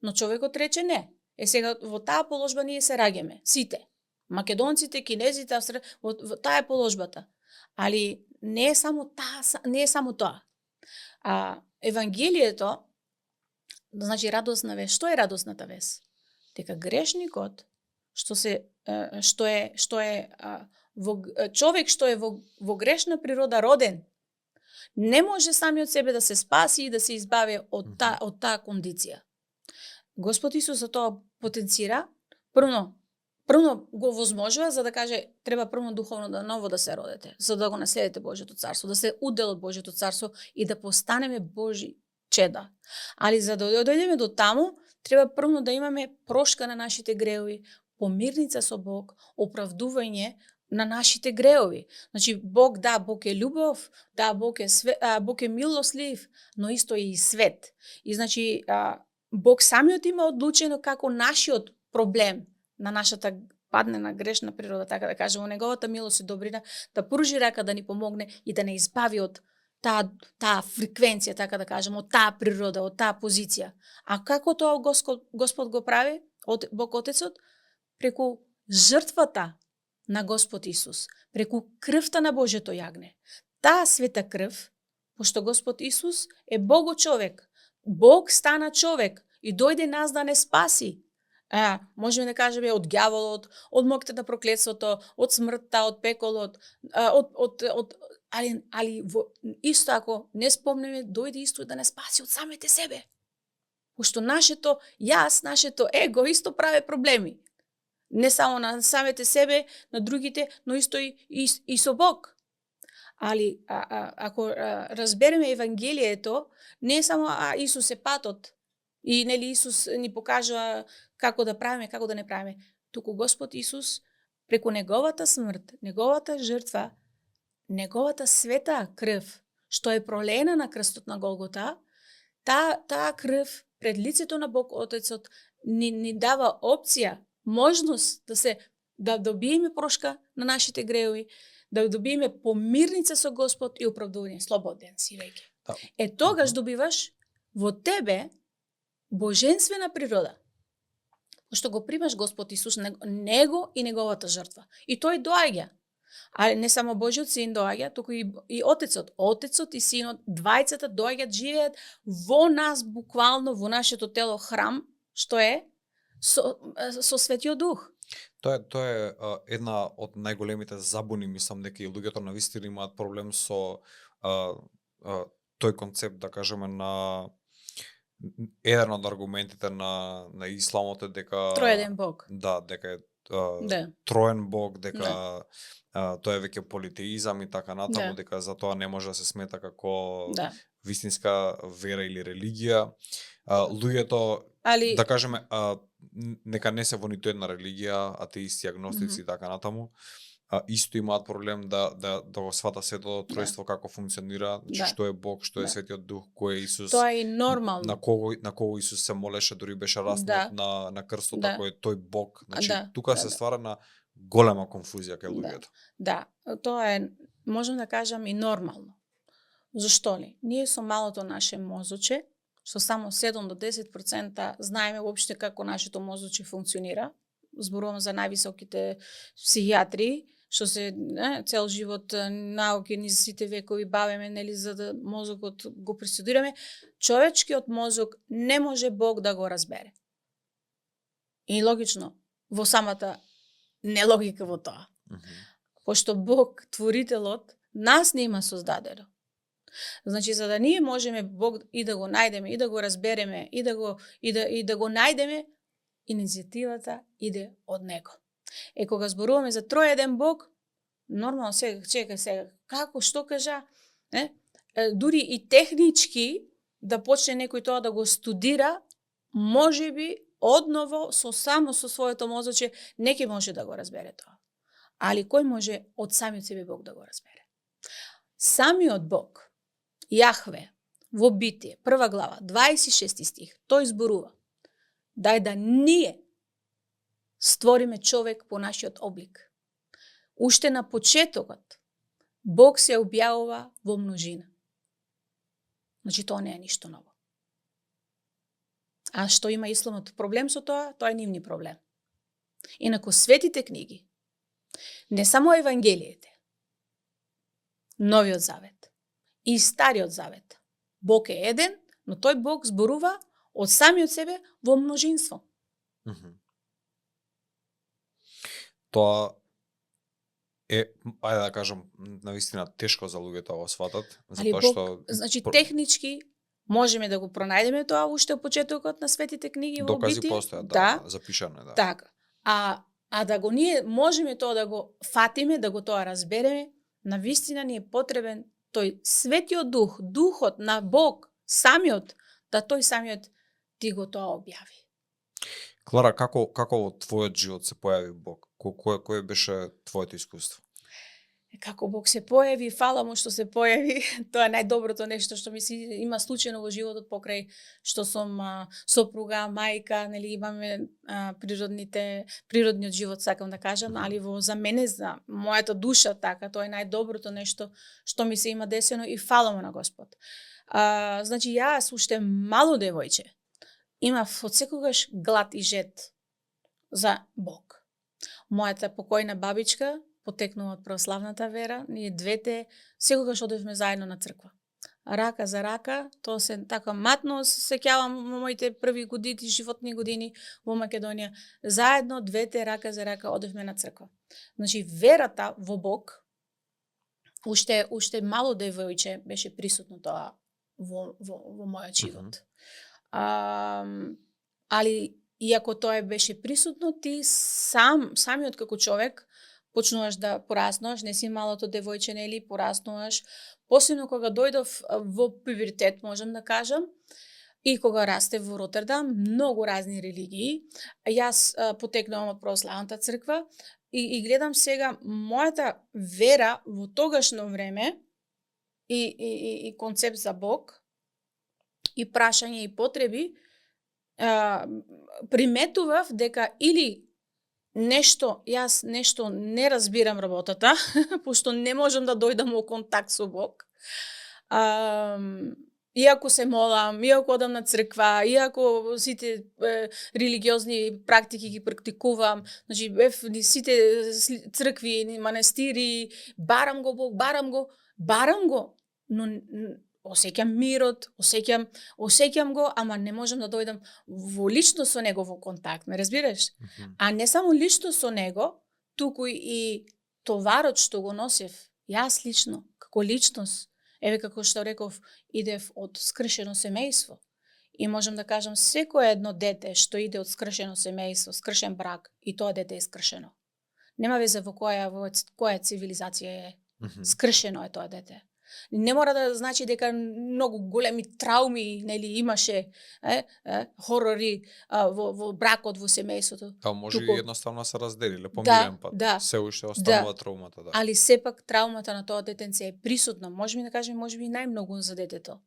Но човекот рече не. Сега во таа положба ние се раѓаме, сите. Македонците, кинезите, во таа е положбата. Али не е само тоа. Евангелието, значи радосна вест. Што е радосната вест? Дека грешникот човек што е во грешна природа роден, не може самиот себе да се спаси и да се избави од таа кондиција. Господ Исус за тоа потенцира, првно го возможува за да каже треба првно духовно да ново да се родите, за да го наследите Божјото царство, да се удел од Божјото царство и да постанеме Божји чеда. Али за да дојдеме до таму, треба првно да имаме прошка на нашите греови, помирница со Бог, оправдување на нашите греови. Значи Бог е љубов, Бог е милослив, но исто е и свет. И значи Бог самиот има одлучено како нашиот проблем на нашата паднена грешна природа, така да кажем, во неговата милост и добрина, да пружи рака да ни помогне и да не избави од таа фреквенција, така да кажем, од таа природа, од таа позиција. А како тоа Господ го прави, од Бог Отецот? Преку жртвата на Господ Исус, преку крвта на Божјото јагне. Таа света крв, пошто Господ Исус е Бого-човек, Бог стана човек и дојде нас да не спаси. Можеме да кажеме од ѓаволот, од моќта на проклетството, од смртта, од пеколот, али исто ако не спомнеме, дојде исто да не спаси од самите себе. Пошто нашето јас, нашето его исто прави проблеми. Не само на самите себе, на другите, но исто и со Бог. Али ако разбереме Евангелието, не само Исус е патот и нели Исус ни покажува како да правиме, како да не правиме, туку Господ Исус преку неговата смрт, неговата жртва, неговата света крв, што е пролена на крстот на Голгота, таа крв пред лицето на Бог Отецот ни дава опција, можност да добиеме прошка на нашите греови, да добиеме помирница со Господ и оправдување, слободен си веќе. Тогаш добиваш во тебе боженствена природа. Пошто го примаш Господ Исус, него и неговата жртва. И тој доаѓа. А не само Божиот син доаѓа, туку и Отецот. Отецот и Синот, двајцата доаѓаат, живеат во нас, буквално во нашето тело храм, што е со Светиот Дух. Тоа е една од најголемите забуни, мислам дека и луѓето навистина имаат проблем со тој концепт, да кажеме, на еден од аргументите на исламот е дека Троеден Бог. Да, дека е Да. троен Бог, дека тоа е веќе политеизам и така натаму, дека за тоа не може да се смета како вистинска вера или религија. Луѓето, да кажеме, нека не се во ниту една религија, атеисти, агностици и така натаму, исто имаат проблем да го свата сето тројство како функционира, што е Бог, што е Светиот Дух, кој е Исус. Тоа е нормално. На кого Исус се молеше, дури беше раснат на крстот, кој е тој Бог. Значи тука се ствара на голема конфузија кај луѓето. Да, тоа е, можам да кажам, и нормално. Зашто ли? Ние со малото наше мозоче, што само 7 до 10% знаеме воопште како нашето мозоче функционира, зборувам за највисоките психијатри, што се цел живот науки низ сите векови бавиме, нели, за да мозокот го престудираме, човечкиот мозок не може Бог да го разбере. И логично, во самата нелогика во тоа. Пошто Бог, творителот, нас не има создадено. Значи, за да ние можеме Бог и да го најдеме, и да го разбереме, и да го најдеме, иницијативата иде од него. Кога зборуваме за троеден Бог, нормално сега, како, што кажа, дури и технички да почне некој тоа да го студира, можеби одново само со своето мозоче не ќе може да го разбере тоа. Али кој може од самиот себе Бог да го разбере? Самиот Бог, Јахве, во Битие, 1 глава, 26 стих, тој зборува: дај да ние створиме човек по нашиот облик. Уште на почетокот Бог се објавува во множина. Значи, тоа не е ништо ново. А што има исламот проблем со тоа? Тоа е нивни проблем. Инаку светите книги, не само Евангелиите, Новиот Завет и Стариот Завет, Бог е еден, но тој Бог зборува од самиот себе во множинство. Тоа е, ајде да кажам, навистина тешко за луѓето да го сватат, затоа што значи технички можеме да го пронајдеме тоа уште од почетокот на светите книги во Битие. Докази постојат, запишано е, да. Така. А да го ние можеме тоа да го фатиме, да го тоа разбереме, навистина ни е потребен тој Светиот Дух, Духот на Бог, самиот, да тој самиот ти го тоа објави. Клара, како во твојот живот се појави Бог? Кој беше твоето искуство? Како Бог се појави, фала му што се појави, тоа е најдоброто нешто што ми се има случајно во животот, покрај што сум сопруга, мајка, нели, имаме природниот живот, сакам да кажам, али за мене, за мојата душа, така, тоа е најдоброто нешто што ми се има десено и фала му на Господ. Значи, јас уште мало девојче имав одсекогаш глад и жет за Бог. Мојата покојна бабичка потекнува од православната вера, ние двете секогаш одевме заедно на црква. Рака за рака, тоа се така матно сеќавам во моите први години, животни години во Македонија. Заедно двете рака за рака одевме на црква. Значи верата во Бог уште мало девојче беше присутно тоа во мојот живот. Али иако тоа беше присутно, ти самиот како човек почнуваш да пораснуваш, не си малото девојче, нели, пораснуваш. Посебно кога дојдов во пубертет, можам да кажам, и кога растев во Ротердам, многу разни религии. Јас потекнувам од православната црква и гледам сега мојата вера во тогашно време и концепт за Бог и прашање и потреби, приметував дека или јас нешто не разбирам работата, пошто не можам да дојдам во контакт со Бог, иако се молам, иако одам на црква, иако сите религиозни практики ги практикувам, значи бев ни сите цркви, ни манастири, барам го, но осеќам мирот, осеќам го, ама не можам да дојдам во лично со него во контакт, ме разбираш? А не само лично со него, туку и товарот што го носев, јас лично, како личност, еве како што реков, идев од скршено семејство. И можам да кажам, секое едно дете што иде од скршено семејство, скршен брак, и тоа дете е скршено. Нема везе во која цивилизација е. Скршено е тоа дете. Не мора да значи дека многу големи трауми, нели, имаше хорори во бракот, во семејството. Може и едноставно се разделиле по мирен пат. Да, се уште останува траумата, да. Али сепак траумата на тоа детенце е присутна. Можеме да кажеме, можеби најмногу за детето.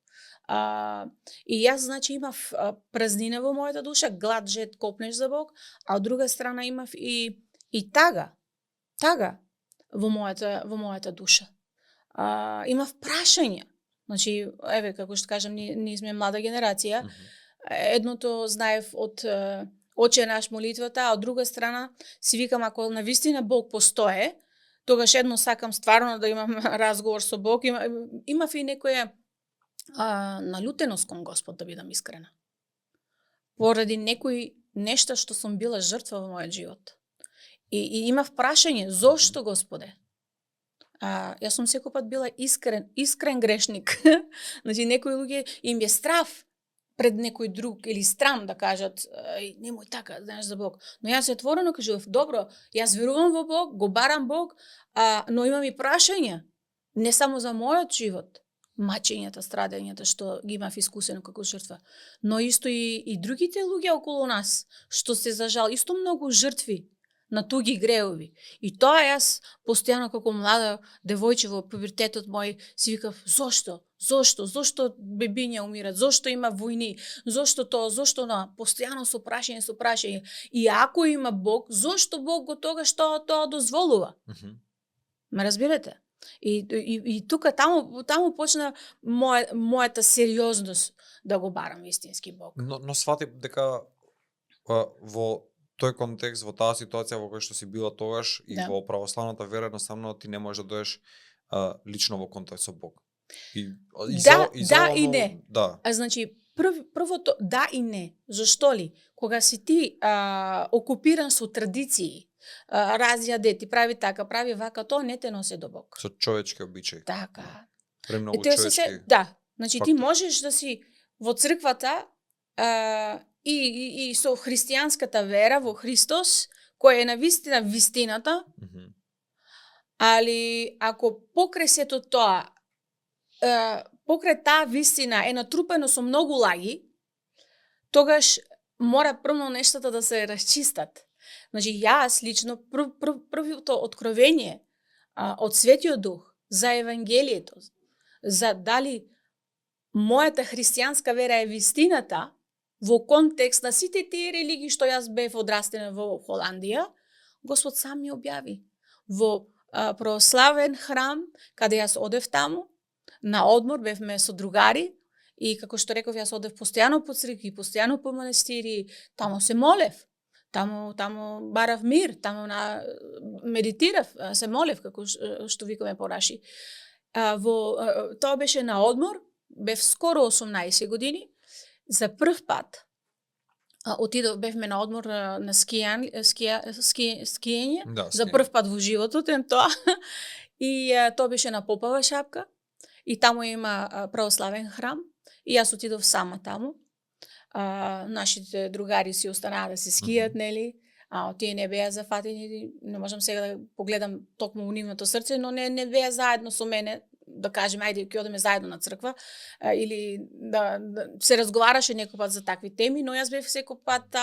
И јас, значи, имав празнина во мојата душа, глад, жед, копнеш за Бог, а од друга страна имав и тага во мојата душа. Имав прашања. Значи, еве, како што кажам, ние сме млада генерација. Едното знаев од Оче наш молитвата, а од друга страна си викам, ако навистина Бог постое, тогаш едно сакам стварно да имам разговор со Бог. Имав и некоја налутеност кон Господ, да бидам искрена. Поради некои нешта што сум била жртва во мојот живот. И имав прашање, зошто, Господе? Јас сум секој пат била искрен грешник. Значи, некои луѓе им е страв пред некој друг или страм да кажат, немој така, знаеш за Бог. Но јас отворено кажував, добро, јас верувам во Бог, го барам Бог, но имам и прашања, не само за мојот живот, мачењата, страдањата што ги имав искусено како жртва, но исто и другите луѓе околу нас, што се за жал исто многу жртви на туги греови. И тоа јас постојано како млада девојче во пубертетот мој си викав, зошто бебиња умират, зошто има војни, зошто тоа, зошто она, постојано со прашање. И ако има Бог, зошто Бог го тогаш тоа дозволува? Ме разбирате? И тука таму почна мојата сериозност да го барам вистински Бог. Но свати дека во тој контекст, во таа ситуација во која што си била тогаш и во православната вера, едноставно ти не можеш да доеш лично во контакт со Бог. Да и не. Да. Значи, првото да и не. Зошто ли? Кога си ти окупиран со традиции, разјаде, ти прави така, прави вака, тоа не те носи до Бог. Со човечки обичаи. Така. Премногу човечки. Да. Значи, ти можеш да си во црквата и со христијанската вера во Христос, која е навистина вистината, али ако покрај сето тоа, покрај таа вистина е натрупено со многу лаги, тогаш мора првно нештата да се расчистат. Значи, јас лично првото откровение од Светиот Дух за Евангелието, за дали мојата христијанска вера е вистината, во контекст на сите тие религии што јас бев одрастена во Холандија, Господ сам ми објави. Во православен храм, каде јас одев таму, на одмор бевме со другари, и како што реков, јас одев постојано по цркви, постојано по манастири, таму се молев. Таму барав мир, таму медитирав, се молев, како што викаме пораши. Тоа беше на одмор, бев скоро 18 години. За прв пат бевме на одмор на скиење, за прв пат во животот тоа. И тоа беше на Попова шапка. И таму има православен храм. И јас отидов сама таму. Нашите другари си останаа да се скијат, нели? Тие не беа зафатени, не можам сега да погледам токму у нивното срце, но не беа заедно со мене, да кажеме, ајде, ќе одеме заедно на црква, или да се разговараше некој пат за такви теми, но јас бев секој пат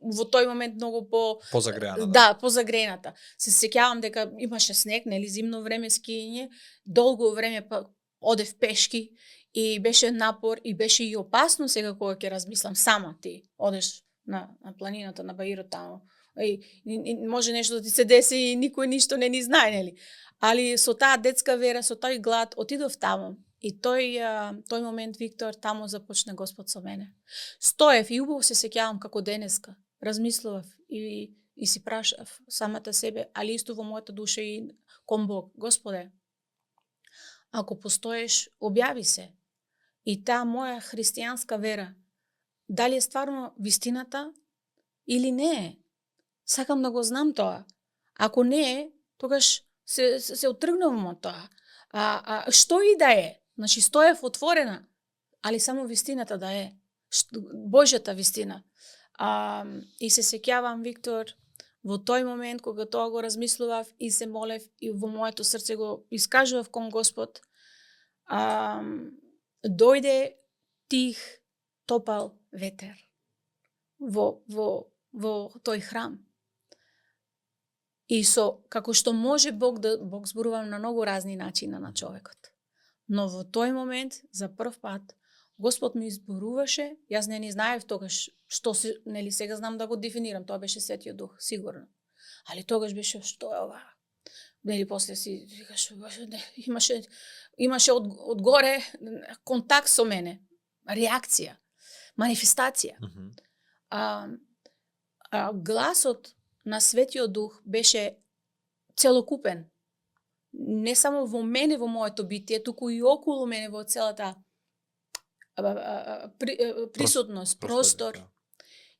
во тој момент многу позагрејана. Да, позагрејната. Се сеќавам дека имаше снег, нели, зимно време скијање, долго време па одев пешки и беше напор и беше и опасно сега кога ќе размислам сама ти одеш на планината на Баирот таму. И може нешто да ти се деси и никој ништо не ни знае, нели? Али со таа детска вера, со тој глад, отидов таму И тој момент, Виктор, таму започна Господ со мене. Стоев и убаво се сеќавам како денеска. Размислував и си прашав самата себе, али исто во мојата душа и кон Бог. Господе, ако постоеш, објави се. И таа моја христијанска вера, дали е стварно вистината или не е? Сакам да го знам тоа. Ако не е, тогаш се отргнувам од тоа. Што и да е? Значи, стоев отворена, али само вистината да е. Божјата вистина. И се сеќавам, Виктор, во тој момент, кога тоа го размислував и се молев и во моето срце го искажував кон Господ, дојде тих, топал ветер во тој храм. И како што може Бог зборува на многу разни начина на човекот. Но во тој момент, за прв пат, Господ ми изборуваше, јас не ни знаев тогаш што се, нели сега знам да го дефинирам, тоа беше Светиот Дух, сигурно. Али тогаш беше што е ова? Нели после си викаш, имаше одгоре контакт со мене, реакција, манифестација. Гласот на Светиот Дух беше целокупен. Не само во мене, во моето битие, туку и околу мене во целата присутност, простор.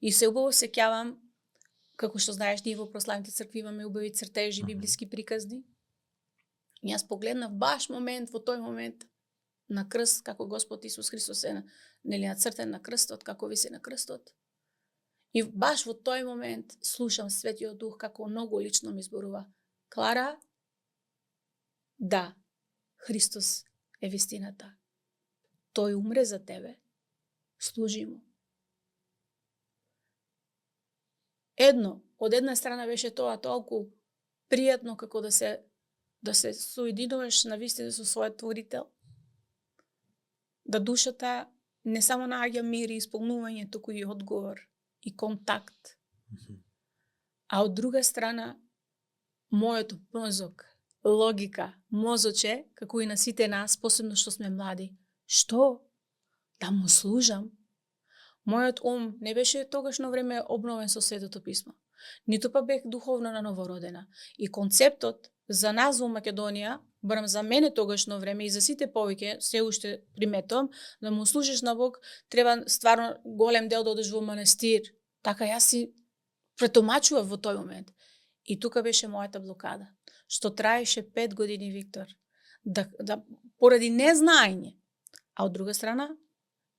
И се убаво сеќавам, како што знаеш, ние во прославните цркви имаме убави цртежи, библиски приказни. И јас погледнав баш во тој момент на крст, како Господ Исус Христос е нацртен на крстот, како виси на крстот. И баш во тој момент слушам Светиот Дух како многу лично ми зборува. Клара, да, Христос е вистината. Тој умре за тебе. Служи му. Од една страна беше тоа толку пријатно како да се соединуваш на вистина со својот Творител. Да душата не само наоѓа мир и исполнување, туку и одговор и контакт. А од друга страна, мојот мозок, логика, мозоче, како и на сите нас, посебно што сме млади, што? Да му служам? Мојот ум не беше тогашно време обновен со Светото писмо. Ниту па бех духовно на новородена. И концептот за нас во Македонија, барам за мене тогашно време и за сите повеќе, се уште приметувам, да му служиш на Бог, треба стварно голем дел да одиш во манастир. Така јас си претомачував во тој момент. И тука беше мојата блокада, што траеше 5 години, Виктор, да поради незнаење. А од друга страна,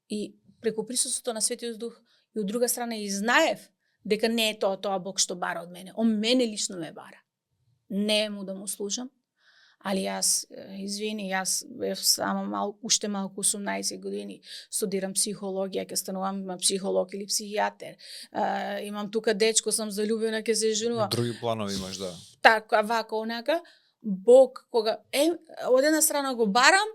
и преку присуството на Светиот Дух, и од друга страна и знаев дека не е тоа Бог што бара од мене. Он мене лично ме бара. Не е му да му служам, али јас, извини, јас бев само уште малку 18 години, студирам психологија, ќе станувам психолог или психијатер. Имам тука дечко, сам заљубена, ќе се женувам. Други планови имаш, да. Така, вака, онака. Бог, кога од една страна го барам,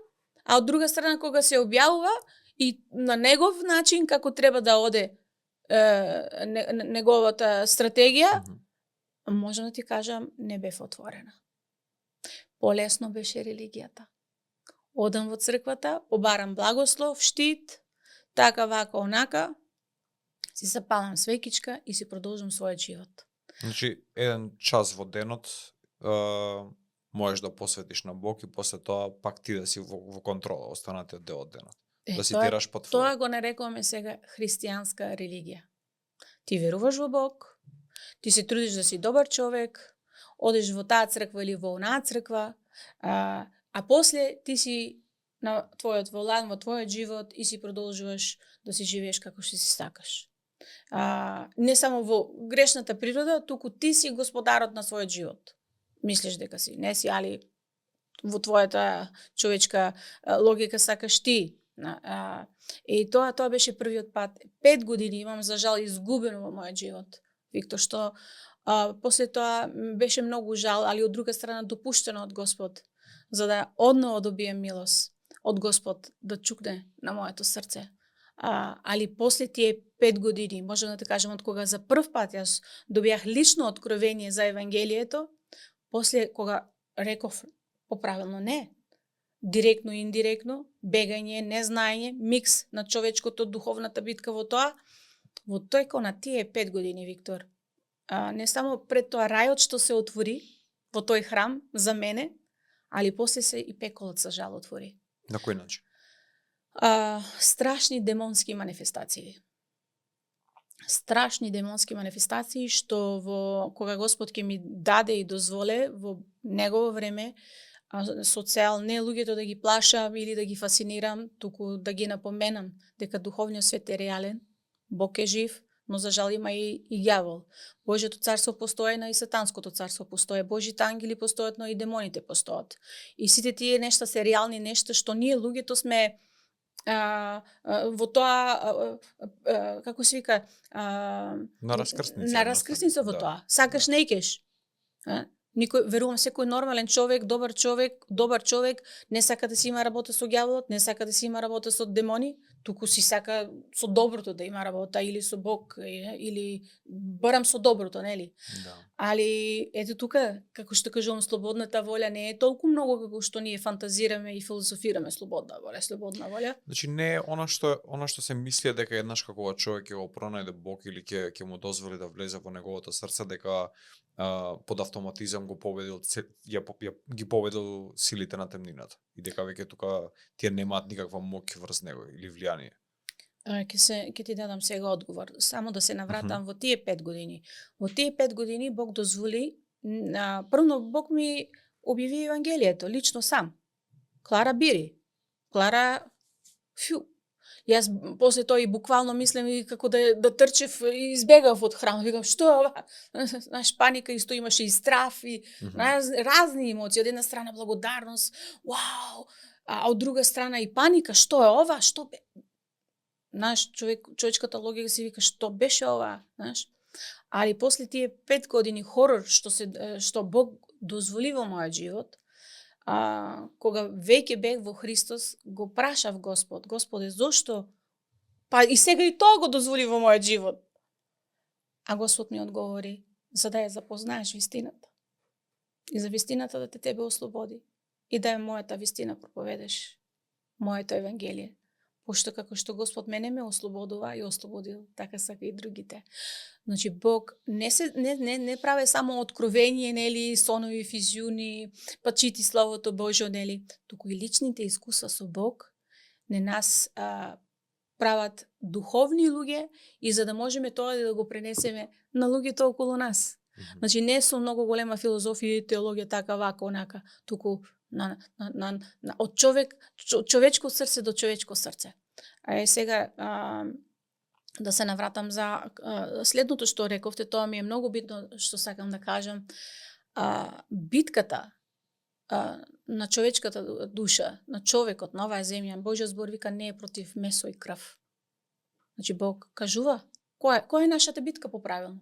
а од друга страна кога се објавува и на негов начин како треба да оде неговата стратегија, можам да ти кажам, не бев отворена. Полесно беше религијата. Одам во црквата, побарам благослов, штит, така, вака, онака, си запалам свекичка и си продолжам својот живот. Значи, 1 час во денот можеш да посветиш на Бог и после тоа пак ти да си во контрола останатиот дел од денот. Да си тераш по твој. Тоа го нарекуваме сега христијанска религија. Ти веруваш во Бог, ти се трудиш да си добар човек, одиш во таа црква или во онаа црква, а после ти си на твојот волан, во твојот живот и си продолжуваш да си живееш како што си сакаш. Не само во грешната природа, туку ти си господарот на својот живот. Мислиш дека си, не си, али во твојата човечка логика сакаш ти. И тоа беше првиот пат. 5 години имам, за жал, изгубено во мојот живот. Виктор, што после тоа беше многу жал, али од друга страна допуштено од Господ, за да одново добием милост од Господ да чукне на моето срце. Али после тие 5 години, можам да те кажам, од кога за прв пат јас добијах лично откровение за Евангелието, после кога реков поправилно не, директно и индиректно, бегање, незнаење, микс на човечкото, духовната битка во тоа, во тојко на тие 5 години, Виктор, не само пред тоа рајот што се отвори во тој храм за мене, али после се и пеколот за жал отвори. На кој начин? Страшни демонски манифестации. Страшни демонски манифестации што кога Господ ќе ми даде и дозволе во негово време, со цел не луѓето да ги плашам или да ги фасцинирам, туку да ги напоменам дека духовниот свет е реален, Бог е жив, но за жал има и ѓавол. Божјото царство постои, но и сатанското царство постои. Божите ангели постојат, но и демоните постојат. И сите тие нешта се реални нешта што ние луѓето сме во тоа како се вика На раскрсница. На раскрсница во тоа. Сакаш не икеш. Никој, верувам, секој нормален човек, добар човек не сака да си има работа со ѓаволот, не сака да си има работа со демони, туку си сака со доброто да има работа или со Бог или барам со доброто, нели? Да. Али ето тука, како што кажувам, слободната волја не е толку многу како што ние фантазираме и филозофираме слободна волја. Значи не е она што се мисли дека еднаш како човек ќе го пронајде Бог или ќе му дозволи да влезе во неговото срце, дека под автоматизам ги победил силите на темнината и дека веќе тука тие немаат никаква моќ врз него или влијание. Ќе ти дадам сега одговор. Само да се навратам во тие 5 години. Во тие 5 години Бог дозволи, првно Бог ми објави Евангелието, лично сам. Клара бири. Клара, Јас после тоа и буквално мислам и како да трчев и избегав од храм. Викам, што е ова? Знаеш, паника исто имаше и страв и разни емоции. Од една страна благодарност, вау, а од друга страна и паника. Што е ова? Што бе? Знаеш, човечката логика си вика, што беше ова? Знаеш? Али после тие 5 години хорор што Бог дозволи во мојот живот, кога веќе бег во Христос, го прашав Господе, зошто? Па и сега и тоа го дозволи во мојот живот. А Господ ми одговори, за да ја запознаеш вистината. И за вистината да тебе ослободи. И да ја мојата вистина проповедеш. Моето Евангелие. Пошто како што Господ мене ме ослободува и ослободил, така сака и другите. Значи Бог не прави само откровение, нели, сонови, визиони, па чити Словото Божјо, нели, туку и личните искуства со Бог не нас прават духовни луѓе и за да можеме тоа да го пренесеме на луѓето околу нас. Значи не со многу голема филозофија и теологија така вака онака, туку од човечко срце до човечко срце. Сега да се навратам за следното што рековте, тоа ми е многу битно што сакам да кажам. Битката на човечката душа, на човекот, на оваа земја, Божјот збор вика не е против месо и крв. Значи Бог кажува, која е нашата битка по правилно?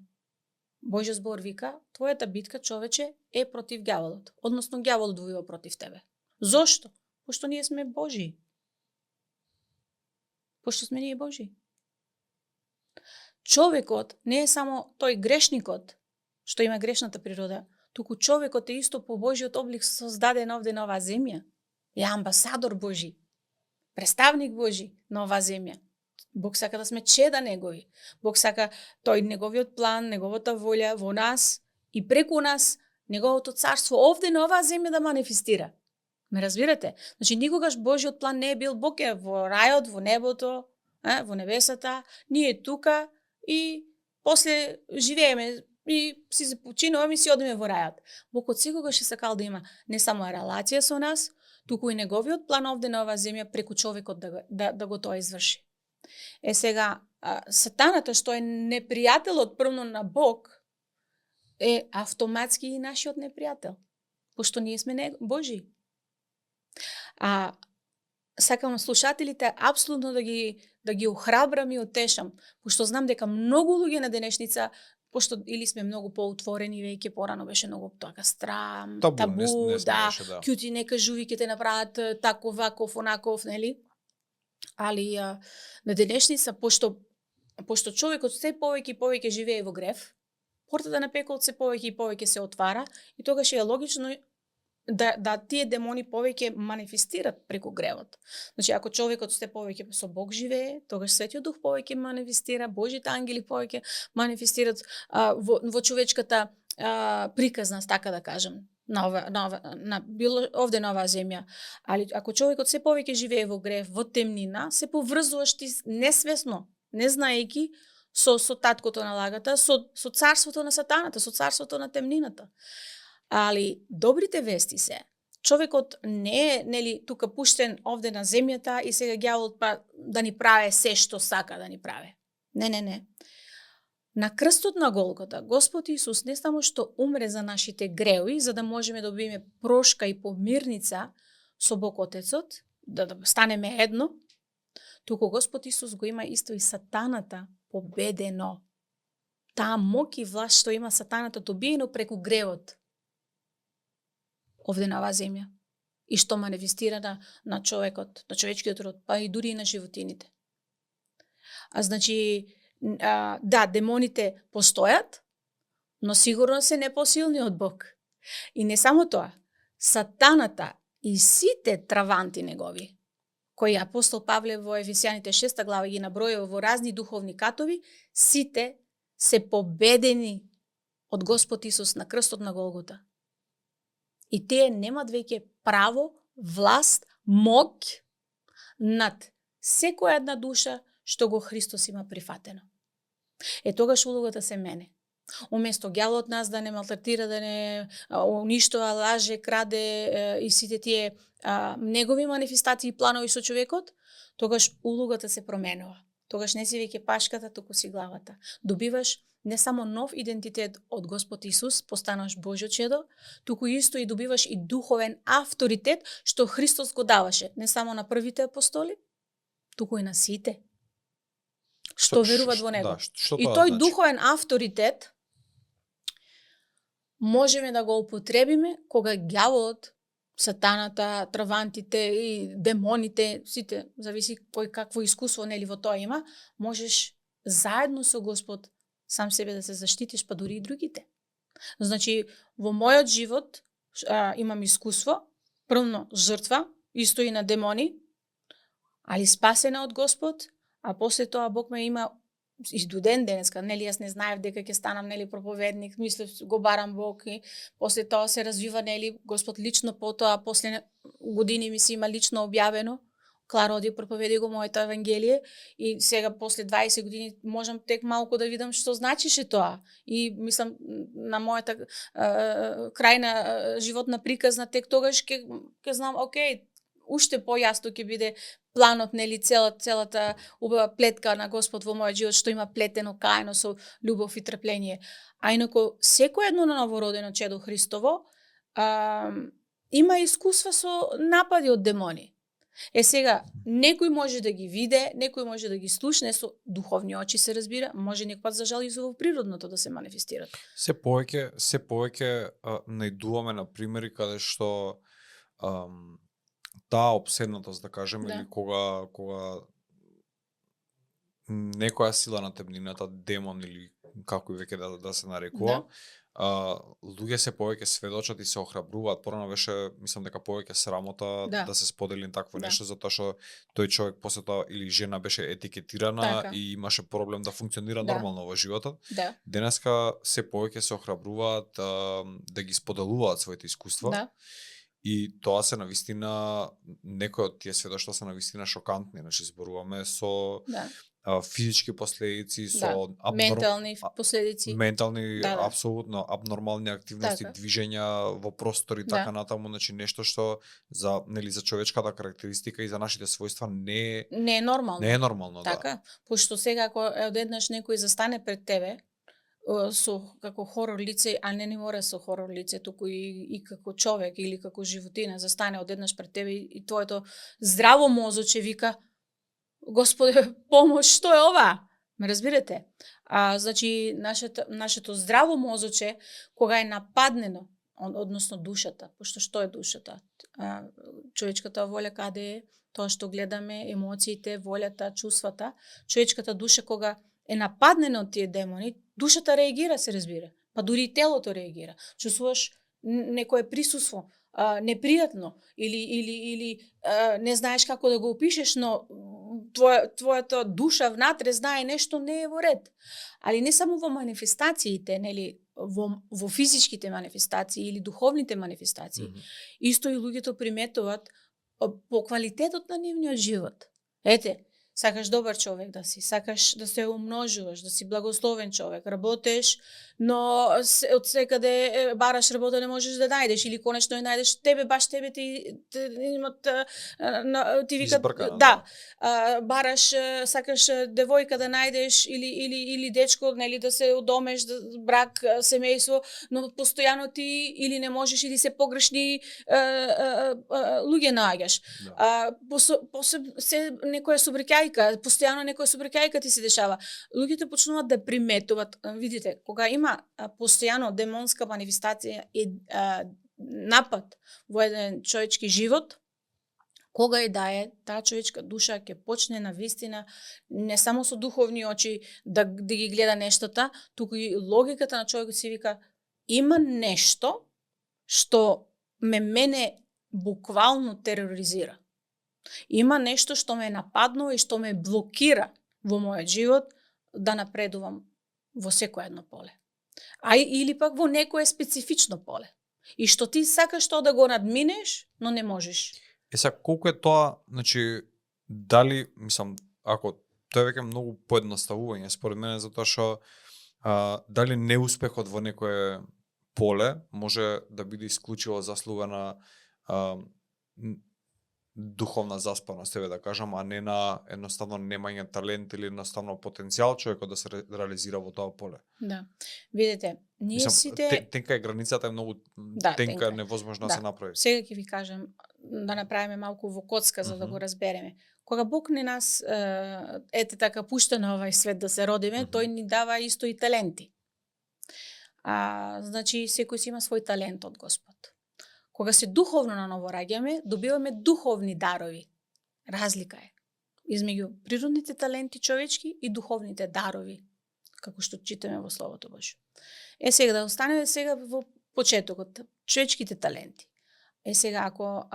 Божјот збор вика, твојата битка, човече, е против ѓаволот. Односно, ѓаволот војува против тебе. Зошто? Пошто ние сме Божии. Пошто сме ние Божии. Човекот не е само тој грешникот, што има грешната природа, туку човекот е исто по Божиот облик создаден овде на оваа земја. Е амбасадор Божи, представник Божи на оваа земја. Бог сака да сме чеда негови. Бог сака тој неговиот план, неговата волја во нас и преку нас, неговото царство овде на оваа земја да манифестира. Ме разбирате? Значи никогаш Божиот план не е бил Бог е во рајот, во небото, во небесата, ние тука и после живееме и си се починуваме и си одиме во рајот. Бог од секогаш е сакал да има не само релација со нас, туку и неговиот план овде на оваа земја преку човекот да го тоа изврши. Сега, сатаната што е непријателот првно на Бог, е автоматски и нашиот непријател, пошто ние сме Божии. Сакам слушателите апсолутно да ги охрабрам и утешам, пошто знам дека многу луѓе на денешница, пошто или сме многу поотворени веќе, порано беше многу така страм, табу, да, кјути не кажуви ќе те направат таков, ваков, онаков, нели? Али на денешница, пошто човекот се повеќе и повеќе живее во грев, портата на пеколот се повеќе и повеќе се отвара и тогаш е логично да тие демони повеќе манифестират преку гревот. Значи, ако човекот сте повеќе со Бог живее, тогаш Светиот Дух повеќе манифестира, Божите ангели повеќе манифестират во човечката приказност, така да кажем, овде на оваа земја. Али ако човекот се повеќе живее во грев, во темнина, се поврзуваш ти несвесно, не знаејќи со таткото на лагата, со царството на сатаната, со царството на темнината. Али добрите вести се, човекот не е нели тука пуштен овде на земјата и сега ѓаволот па да ни прави се што сака да ни прави. Не. На крстот на Голгота, Господ Исус не само што умре за нашите греви, за да можеме да добиеме прошка и помирница со Бог Отецот, да станеме едно, туку Господ Исус го има исто и сатаната победено. Таа моќ и власт што има сатаната добиено преку гревот овде на оваа земја и што манифестира на човекот, на човечкиот род, па и дури и на животините. Значи, да, демоните постојат, но сигурно се не посилни од Бог. И не само тоа, сатаната и сите траванти негови, кои апостол Павле во Ефесијаните 6 глава ги набројува во разни духовни катови, сите се победени од Господ Исус на крстот на Голгота. И тие немат веќе право, власт, моќ над секоја една душа што го Христос има прифатено. Тогаш улогата се мене. Уместо ѓаволот нас да не малтретира, да не уништува, лаже, краде и сите тие негови манифестации и планови со човекот, тогаш улогата се променува. Тогаш не си веќе пашката, туку си главата. Добиваш не само нов идентитет од Господ Исус, постанаш Божјо чедо, туку исто и добиваш и духовен авторитет што Христос го даваше не само на првите апостоли, туку и на сите што веруваат во него. И тој значи? Духовен авторитет можеме да го употребиме кога ѓаволот, сатаната, травантите и демоните, сите, зависи кој какво искуство нели во тоа има, можеш заедно со Господ сам себе да се заштитиш, па дури и другите. Значи, во мојот живот имам искуство, првно жртва, исто и на демони, али спасена од Господ, а после тоа Бог ме има и до ден денеска, нели јас не знаев дека ќе станам нели проповедник, мислев го барам Бог и после тоа се развива нели Господ лично потоа, после години ми се има лично објавено, Клара оди проповеди го моето евангелие и сега после 20 години можам тек малку да видам што значише тоа. И мислам на мојата крајна животна приказна тек тогаш ќе знам, окей, уште појасно ќе биде планот, нели, целата убава плетка на Господ во мојот живот, што има плетено каено со љубов и трпение. А инако, секој едно новородено чедо Христово има искуства со напади од демони. Сега, некој може да ги виде, некој може да ги слушне со духовни очи, се разбира, може некој за жал и во природното да се манифестират. Се повеќе најдуваме на примери каде што таа обседнатост, да кажеме, или кога некоја сила на темнината, демон или како и веќе да се нарекува, луѓе се повеќе сведочат и се охрабруваат. Порано беше, мислам дека повеќе срамота да се сподели такво нешто, затоа што тој човек после тоа или жена беше етикетирана и имаше проблем да функционира нормално во животот. Денеска се повеќе се охрабруваат да ги споделуваат своите искуства. И тоа се навистина, некои од тие сведоштва се навистина шокантни, значи зборуваме со физички последици, со ментални последици. Ментални, апсолутно абнормални активности, движења во простор и така натаму, значи нешто што за човечката карактеристика и за нашите својства не е нормално. Не е нормално, така, пошто сега ако одеднаш некој застане пред тебе со како хорор лице, а не мора со хорор лице, туку и како човек или како животина застане одеднаш пред тебе и твоето здраво мозоче вика: Господе, помош, што е ова? Ме разбирате? Значи, нашето здраво мозоче, кога е нападнено, односно душата, пошто што е душата? Човечката воља каде е? Тоа што гледаме, емоциите, волјата, чувствата. Човечката душа кога е нападнена од тие демони, душата реагира, се разбира. Па дури и телото реагира. Чувствуваш некое присуство, непријатно или не знаеш како да го опишеш, но твојата душа внатре знае нешто не е во ред. Али не само во манифестациите, нели, во физичките манифестации или духовните манифестации. Исто и луѓето приметуваат по квалитетот на нивниот живот. Ете, сакаш добар човек да си, сакаш да се умножуваш, да си благословен човек, работеш, но од секаде бараш работа не можеш да најдеш или конечно ја најдеш баш тебе ти имат ти викат Избркана, бараш сакаш девојка да најдеш или дечко, нели, да се удомеш, брак, семејство, но постојано ти или не можеш или се погрешни луѓе наоѓаш. Се некоја собрекајка, постојано некоја собрекајка ти се дешава. Луѓето почнуваат да приметуваат, видите, кога има постојано демонска манифестација и напад во еден човечки живот, кога и да е, таа човечка душа ќе почне на вистина не само со духовни очи да ги гледа нештата, туку и логиката на човекот си вика има нешто што мене буквално тероризира. Има нешто што ме нападнува и што ме блокира во мојот живот да напредувам во секое едно поле. Или пак во некое специфично поле. И што ти сакаш тоа да го надминеш, но не можеш. Сега, колку е тоа, значи, дали, мислам, ако тоа е веќе многу поедноставување, според мене, затоа што дали неуспехот во некое поле може да биде исклучиво заслуга на духовна заспаност, да кажам, а не на едноставно немање талент или едноставно потенцијал човекот да се реализира во тоа поле. Да. Видите, ние сите тенка е границата, е многу тенка, невозможно да се направи. Сега ќе ви кажам да направиме малку во коцка за да го разбереме. Кога Бог не нас ете така пушта на овај свет да се родиме, тој ни дава исто и таленти. Значи секој си има свој талент од Господ. Кога се духовно наново раѓаме, добиваме духовни дарови. Разлика е измеѓу природните таленти човечки и духовните дарови, како што читаме во Словото Божјо. Сега да останеме сега во почетокот, човечките таленти. Сега ако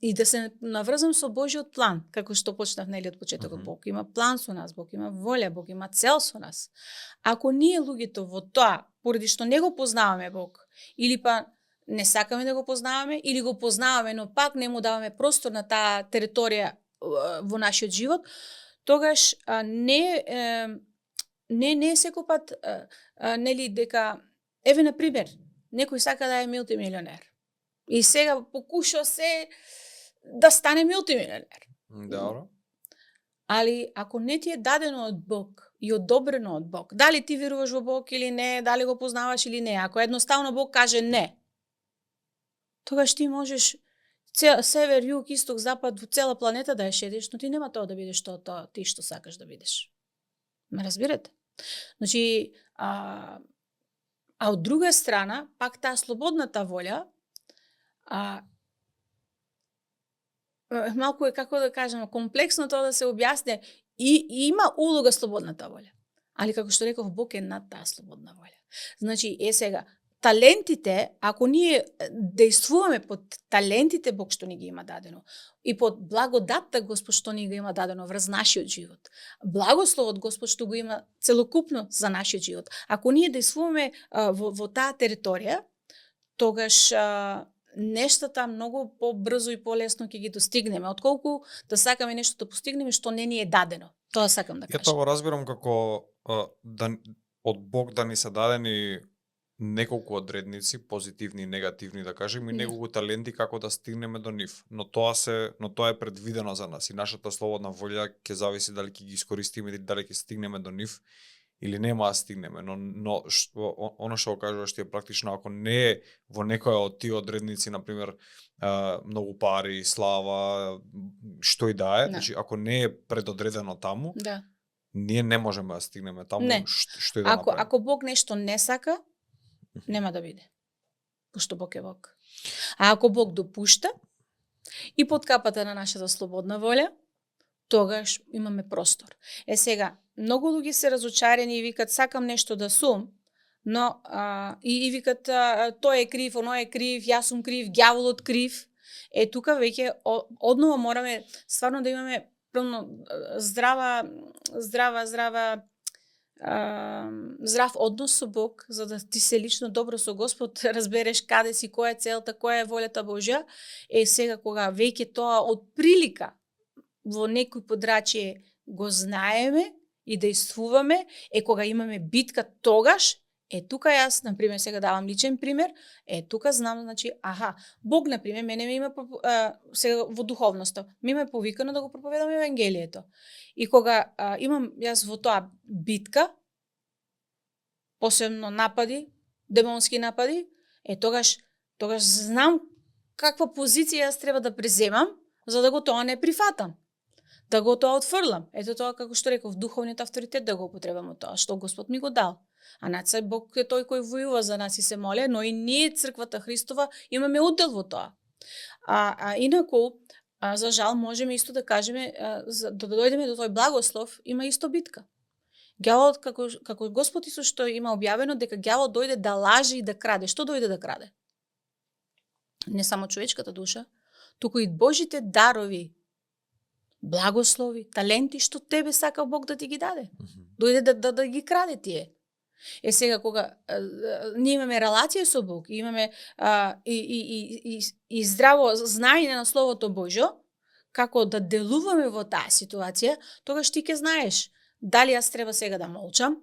и да се наврзам со Божјиот план, како што почнав нели од почетокот, Бог има план со нас, Бог има волја, Бог има цел со нас. Ако ние луѓето во тоа, поради што не го познаваме Бог, или па не сакаме да го познаваме, или го познаваме, но пак не му даваме простор на таа територија во нашиот живот, тогаш не е секој пат нели дека еве на пример, некој сака да е мултимилионер. И сега покуша се да стане мултимилионер. Добро. Али ако не ти е дадено од Бог и одобрено од Бог, дали ти веруваш во Бог или не, дали го познаваш или не, ако едноставно Бог каже не, тогаш ти можеш север, југ, исток, запад, во цела планета да ја шедиш, но ти нема тоа да бидеш тоа ти што сакаш да бидеш. Ме разбирате? Значи, од друга страна, пак таа слободната волја, малку е, како да кажем, комплексно тоа да се објасне, и има улога слободната волја. Али како што реков, Бог е над таа слободна волја. Значи, сега, талентите, ако ние дејствуваме под талентите Бог што ни ги има дадено и под благодатта Господ што ни го има дадено врз нашиот живот, благословот Господ што го има целокупно за нашиот живот, ако ние дејствуваме во таа територија, тогаш нештата многу побрзо и полесно ќе ги достигнеме, отколку да сакаме нешто да постигнеме што не ни е дадено. Тоа сакам да кажам. Ја тоа го разбирам како од Бог да ни се дадени неколку одредници, позитивни и негативни, да кажем, и неколку таленти како да стигнеме до нив. Но тоа е предвидено за нас и нашата слободна волја ќе зависи дали ќе ги искористиме или дали ќе стигнеме до нив или нема да стигнеме. Но оно што го кажуваш ти е практично, ако не е во некоја од тие одредници, на пример, многу пари, слава, што и да е, значи ако не е предодредено таму, ние не можеме да стигнеме таму, што и да направиме. Ако Бог нешто не сака, нема да биде. Пошто Бог е Бог. А ако Бог допушта и под капата на нашата слободна волја, тогаш имаме простор. Сега, многу луѓе се разочарени и викат сакам нешто да сум, Но и викат тој е крив, оној е крив, јас сум крив, ѓаволот крив. Тука веќе одново мораме стварно да имаме здрав однос со Бог, за да ти се лично добро со Господ, разбереш каде си, која е целта, која е волјата Божја. Сега кога веќе тоа од прилика во некој подрачје го знаеме и действуваме, кога имаме битка тогаш, тука јас, например, сега давам личен пример, тука знам, значи, Бог, например, мене ме има сега во духовноста, ми ме повикано да го проповедам евангелието. И кога имам јас во тоа битка, посебно напади, демонски напади, тогаш знам каква позиција јас треба да преземам, за да го тоа не прифатам. Да го тоа отфрлам. Тоа, како што реков, духовниот авторитет да го употребам тоа, што Господ ми го дал. А нацај Бог е тој кој војува за нас и се моле, но и ние, црквата Христова, имаме удел во тоа. Инаку, за жал, можеме исто да кажеме, да дојдеме до тој благослов, има исто битка. Ѓаволот, како Господ Исус што има објавено, дека ѓаволот дојде да лаже и да краде. Што дојде да краде? Не само човечката душа, туку и Божите дарови, благослови, таленти што тебе сака Бог да ти ги даде. Дојде да ги краде тие. Сега кога ние имаме релација со Бог, имаме и здраво знаење на Словото Божјо, како да делуваме во таа ситуација, тогаш ти ќе знаеш дали јас треба сега да молчам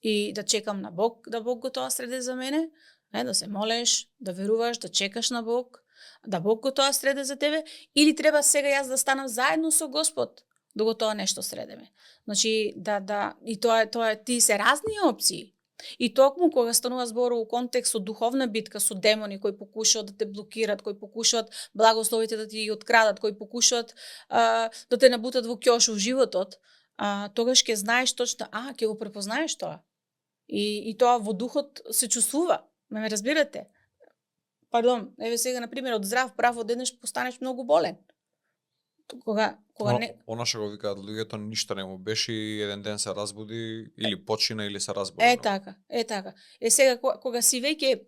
и да чекам на Бог, да Бог го тоа среде за мене, да се молеш, да веруваш, да чекаш на Бог, да Бог го тоа среде за тебе, или треба сега јас да станам заедно со Господ, да го тоа нешто средеме. Значи, и тоа ти се разни опции. И токму кога станува збор у контекст од духовна битка со демони кои покушаат да те блокират, кои покушаат благословите да ти ги открадат, кои покушаат да те набутат во ќош во животот, тогаш ќе знаеш точно, ќе го препознаеш тоа. И тоа во духот се чувствува. Ме разбирате? Пардон, еве сега, например, од здрав прав одеднаш постанеш многу болен. Кога не... Она што го викаат луѓето, ништо не му беше и еден ден се разбуди, или почина, или се разбуди. Така. Сега, кога си веќе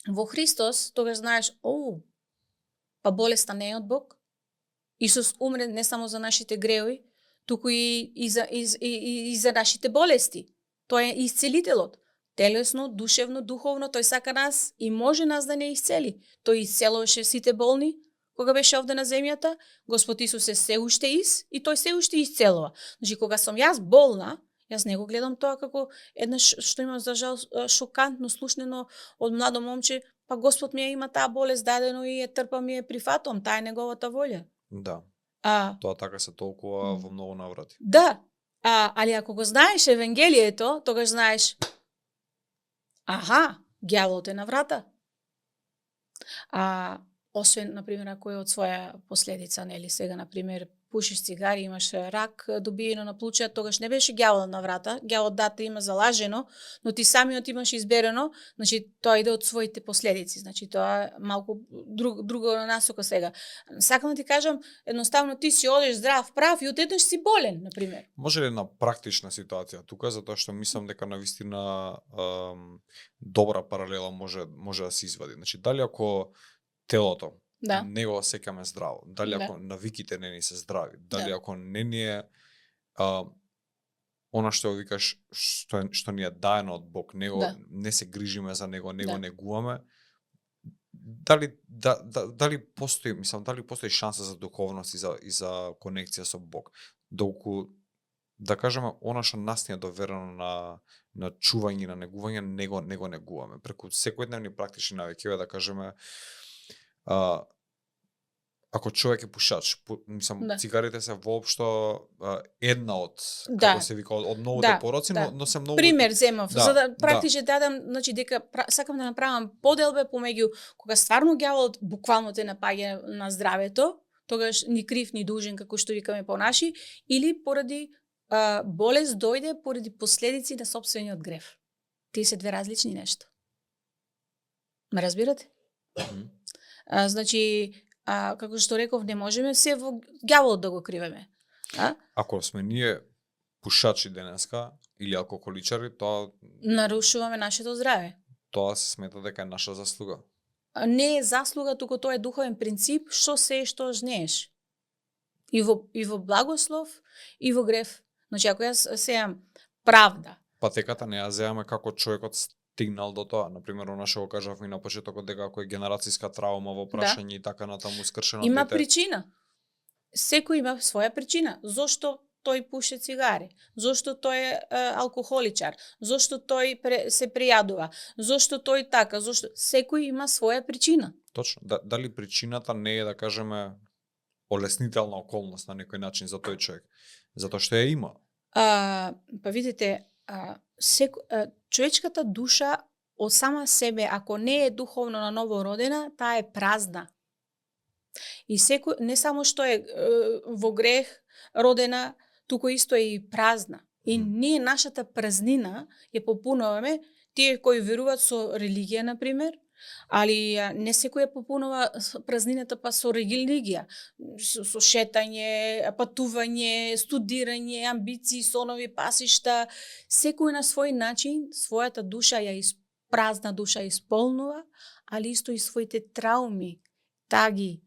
во Христос, тогаш знаеш, па болеста не е од Бог. Исус умре не само за нашите греови, туку и за нашите болести. Тој е исцелителот. Телесно, душевно, духовно, тој сака нас и може нас да не исцели. Тој исцелуваше сите болни, кога беше овде на земјата, Господ Исус е се уште и тој се уште исцелува. Значи, кога сум јас болна, јас не го гледам тоа како еднаш што имам за жал шокантно слушнено од младо момче, па Господ ми има таа болест дадено и ја трпам и ја прифатувам, таа е неговата волја. Да. Тоа така се толкува во многу наврати. Да. Али ако го знаеш евангелието, тогаш знаеш ѓаволот е на врата. Освен, например, ако е од своја последица, нели, сега, например, пушиш цигари, имаш рак добиено на плуча, тогаш не беше ѓаволот на врата, ѓаволот дата има залажено, но ти самиот имаш изберено, значи тоа иде од своите последици, значи тоа малку друго насока сега. Сакам да ти кажам, едноставно ти си одеш здрав, прав и одеднаш си болен, например. Може ли една практична ситуација тука, затоа што мислам дека навистина добра паралела може да се извади. Значи, дали ако телото не го сеќаме здраво, дали ако навиките не ни се здрави, дали ако не ни е она што викаш што ни е даено од Бог, не се грижиме за него, не го негуваме, дали постои шанса за духовност и за конекција со Бог, доколку да кажеме она што нас ни е доверено на чување, на негување, не го негуваме преку секојдневни практични навики, да кажеме ако човек е пушач, цигарите се воопшто една од, како се вика, од многуте пороци, но се многу... Пример земав, за да практично дадам, значи дека сакам да направам поделбе помеѓу кога стварно ѓаволот буквално те напаѓа на здравето, тогаш ни крив ни дужен, како што викаме по-наши, или поради болест дојде поради последици на сопствениот грев. Тие се две различни нешта. Ме разбирате? Значи, како што реков, не можеме се во ѓаволот да го кривеме. Ако сме ние пушачи денеска или алкохоличари, нарушуваме нашето здраве. тоа се смета дека е наша заслуга. Не е заслуга, туку тоа е духовен принцип, што се што жнееш. И во благослов, и во грев. Значи, ако јас сеам правда. Патеката не ја земаме како човекот стигнал до тоа. Например, она што го кажавме на почетокот дека ако е генерацијска травма во прашање и така натаму скршено Има дете. причина. Секој има своја причина. Зошто тој пуше цигари? Зошто тој е алкохоличар? Зошто тој се пријадува? Зошто тој така? Зошто секој има своја причина? Точно. Дали причината не е, да кажеме, олеснителна околност на некој начин за тој човек? Затоа што ја има. Па видите, човечката душа од сама себе, ако не е духовно на ново родена, таа е празна. И секој, не само што е во грех родена, туку исто е и празна. И ние нашата празнина ја попунуваме, тие кои веруваат со религија, например, али не секој ја попунува празнината па со религија, со шетање, патување, студирање, амбиции, сонови, пасишта. Секој на свој начин својата душа празна душа исполнува, али исто и своите трауми, таги,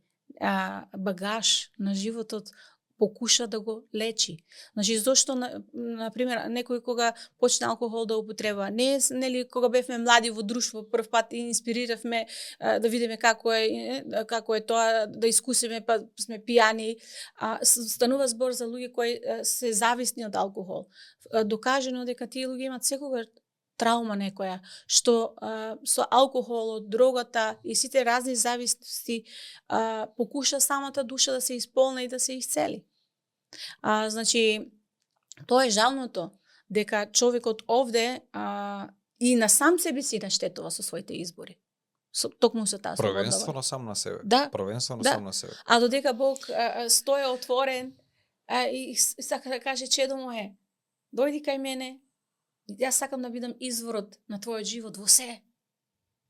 багаж на животот покуша да го лечи. Значи, зошто, например, некој кога почне алкохол да употреба, нели, кога бевме млади во друштво, прв пат инспириравме да видиме како е тоа, да искусиме, па сме пијани. Станува збор за луѓе кои се зависни од алкохол. Докажено дека тие луѓе имаат секогаш траума некоја, што со алкохолот, дрогата и сите разни зависности покуша самата душа да се исполни и да се исцели. Значи, тоа е жалното, дека човекот овде и на сам себе си наштетува со своите избори. Токму со таа слободна воља. Првенствено сам на себе. Да. Првенствено Да. сам на себе. А додека Бог стоја отворен и сака да каже, чедо моје, дојди кај мене, јас сакам да бидам изворот на твојот живот во се.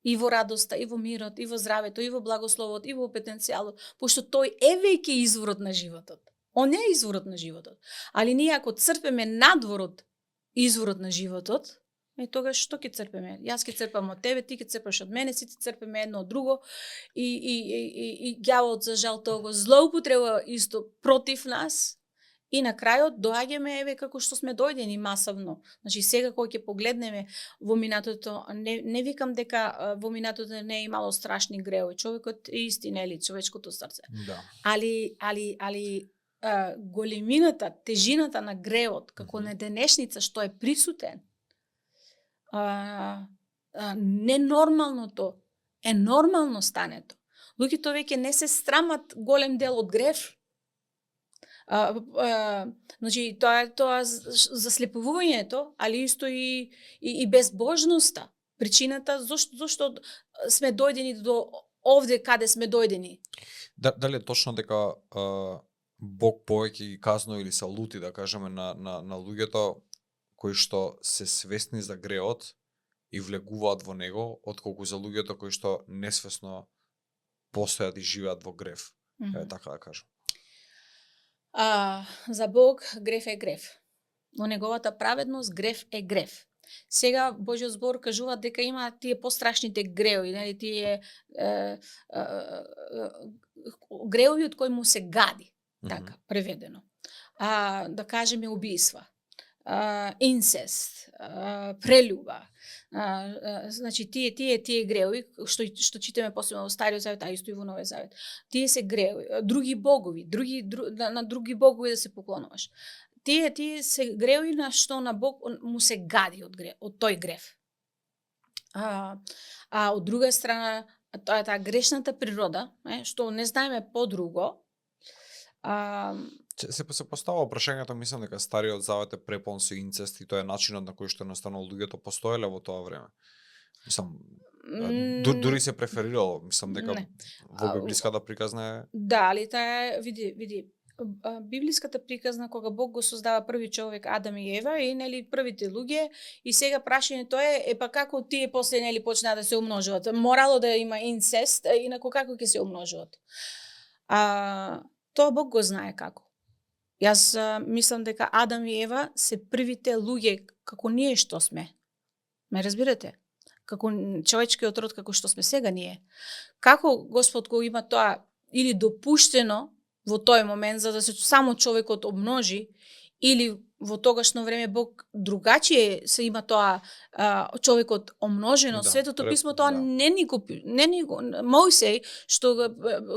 И во радоста, и во мирот, и во здравето, и во благословот, и во потенцијалот, пошто тој е веќе изворот на животот. Он е изворот на животот. Али ние ако црпеме надворот изворот на животот, тогаш што ќе црпеме? Јас ќе црпам од тебе, ти ќе црпаш од мене, сите црпеме едно од друго и ѓаволот за жал тоа го злоупотреба исто против нас. И на крајот доаѓаме еве како што сме дојдени масовно. Значи сега кога ќе погледнеме во минатото, не викам дека во минатото не е имало страшни греови. Човекот е исти, нели, човечкото срце. Да. Али големината, тежината на гревот како на денешница што е присутен, ненормалното е нормално стането. Луѓето веќе не се срамат голем дел од грев. Значи, тоа заслепувувањето, али исто и безбожноста. Причината зошто сме дојдени до овде каде сме дојдени. Дали е точно дека Бог повеќе ги казнува или се лути, да кажеме, на луѓето кои што се свесни за греот и влегуваат во него, отколку за луѓето кои што несвесно постојат и живеат во грев. Така да кажам. За Бог грев е грев. Во неговата праведност грев е грев. Сега Божјиот збор кажува дека има тие пострашните греови, нели, тие греови од кои му се гади, така преведено. Да кажеме убиства, инцест, прелюба. Значи тие греови што читаме посебно во Стариот завет, а исто и во Новиот завет. Тие се греови, други богови, на други богови да се поклонуваш. Тие се греови на што на Бог му се гади од тој грев. Од друга страна, тоа е таа грешната природа, што не знаеме подруго. Се поставува прашањето, мислам дека Стариот завет е препон со инцест и тоа е начинот на кој што едноставно луѓето постоеле во тоа време. Мислам, дури се преферирало, мислам дека во библиската приказна е... Да, али таа види, библиската приказна кога Бог го создава први човек Адам и Ева и нели првите луѓе и сега прашањето е па како тие после нели почнаа да се умножуваат. Морало да има инцест, инаку како ќе се умножуваат. Тоа Бог го знае како. Јас мислам дека Адам и Ева се првите луѓе како ние што сме. Ме разбирате? Како човечкиот род како што сме сега ние. Како Господ го има тоа или допуштено во тој момент за да се само човекот обмножи, или во тогашно време Бог другачие се има тоа човекот омножено. Да, Светото писмо тоа да. не ни го Мојсей што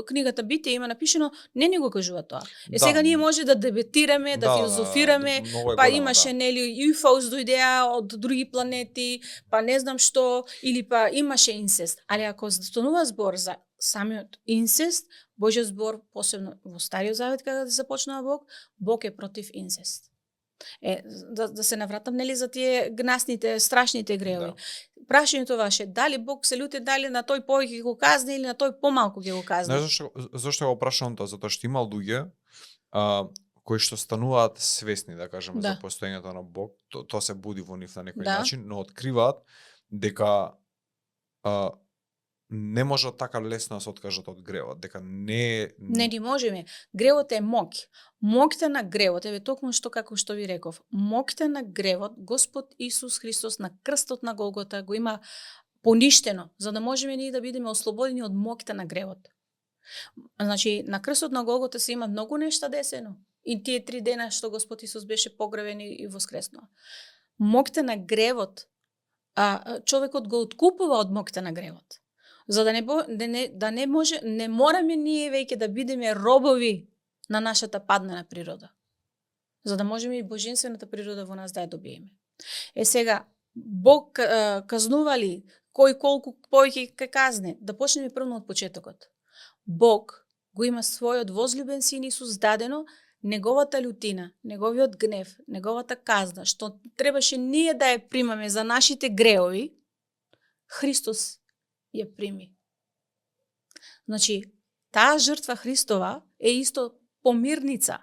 книгата Битие има напишено не ни го кажува тоа. Да. Сега ние може да дебетираме, да филозофираме, многу е па големо, имаше нели UFOs дојдеа од други планети, па не знам што, или па имаше инцест. Али ако станува збор за самиот инцест, Божјиот збор, посебно во Стариот Завет кога започнува Бог, Бог е против инцест. Да се навратам нели за тие гнасните, страшните греови. Да. Прашањето ваше, дали Бог се љути, дали на тој повеќе ќе го казне или на тој помалку ќе го казне? Знаеш зашто го прашувам тоа? Затоа што има луѓе кои што стануваат свесни, да кажеме, Да. за постоењето на Бог, тоа се буди во нив на некој Да. начин, но откриваат дека не можат така лесно да се откажат од гревот, дека не Не можеме. Гревот е моќ. Моќта на гревот, еве токму што како што ви реков, моќта на гревот Господ Исус Христос на крстот на Голгота го има поништено, за да можеме ние да бидеме ослободени од моќта на гревот. Значи, на крстот на Голгота се има многу нешта десено. И тие 3 дена што Господ Исус беше погребен и воскреснува. Моќта на гревот, човекот го откупува од моќта на гревот. За да не мораме ние веќе да бидеме робови на нашата паднена природа. За да можеме и божинствената природа во нас да ја добиеме. Сега, Бог казнува ли кој колку повеќе ќе казне? Да почнеме прво од почетокот. Бог го има својот возлюбен син Исус дадено, неговата љутина, неговиот гнев, неговата казна, што требаше ние да ја примаме за нашите греови, Христос ја прими. Значи, таа жртва Христова е исто помирница.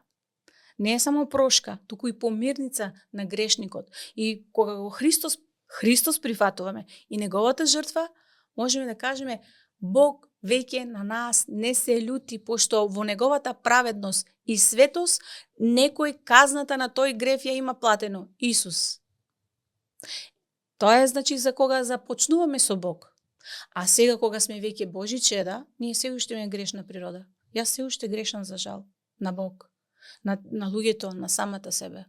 Не е само прошка, туку и помирница на грешникот. И кога го Христос прифатуваме и неговата жртва, можеме да кажеме Бог веќе на нас не се љути, пошто во неговата праведност и светост некој казната на тој греф ја има платено. Исус. Тоа е значи за кога започнуваме со Бог. А сега кога сме веќе Божи чеда, ние се уште имаме грешна природа. Јас се уште грешам за жал на Бог, на луѓето, на самата себе.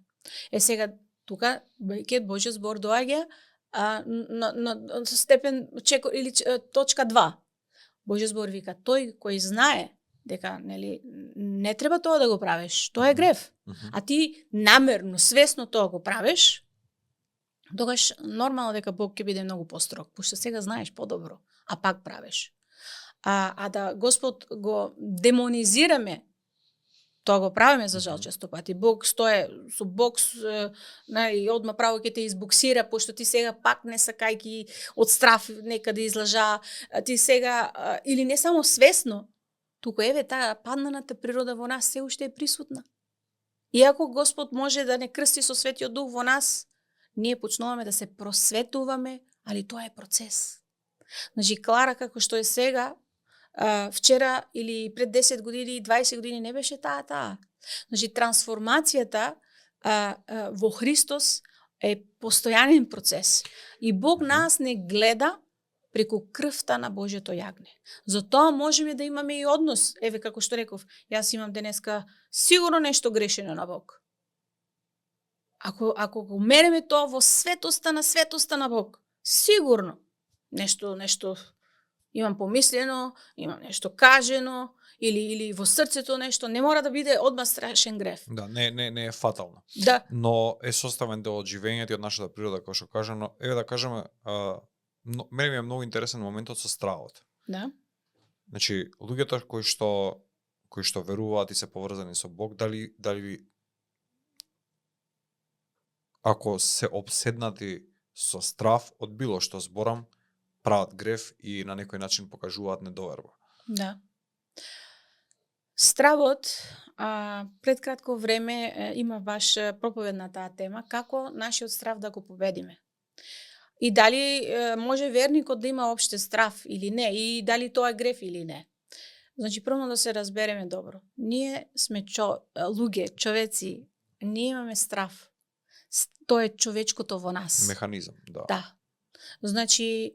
Сега тука веќе Божјиот збор доаѓа на степен или точка 2. Божјиот збор вика тој кој знае дека нели не треба тоа да го правиш, тоа е грев. А ти намерно, свесно тоа го правиш, тогаш нормално дека Бог ќе биде многу построг, пошто сега знаеш подобро, а пак правиш. А да Господ го демонизираме, тоа го правиме за жал често пати. Бог стое со бокс, и одма право ќе те избоксира, пошто ти сега пак не сакајки од страф некаде излажа, ти сега, или не само свесно, туку еве таа падналата природа во нас се уште е присутна. Иако Господ може да не крсти со Светиот Дух во нас, ние почнуваме да се просветуваме, али тоа е процес. Значи, Клара како што е сега, вчера или пред 10 години, 20 години не беше таа. Значи, трансформацијата во Христос е постојанен процес. И Бог нас не гледа преку крвта на Божјото јагне. Затоа можеме да имаме и однос. Еве, како што реков, јас имам денеска сигурно нешто грешено на Бог. Ако го мериме тоа во светоста на Бог, сигурно нешто имам помислено, имам нешто кажено, или во срцето нешто, не мора да биде одма страшен грев. Да, не е фатално. Да. Но е составен дел од живењето и од нашата природа, како што кажано. Еве да кажеме, мене ми е многу интересен моментот со стравот. Да. Значи, луѓето кои што веруваат и се поврзани со Бог, дали ако се обседнати со страв од било што зборам, прават грев и на некој начин покажуваат недоверба. Да. Стравот, пред кратко време има баш проповед на таа тема, како нашиот страв да го победиме. И дали може верникот да има опште страв или не, и дали тоа е грев или не. Значи, прво да се разбереме добро. Ние сме луѓе, човеци, ние имаме страв. Тоа е човечкото во нас. Механизам, да. Да. Значи,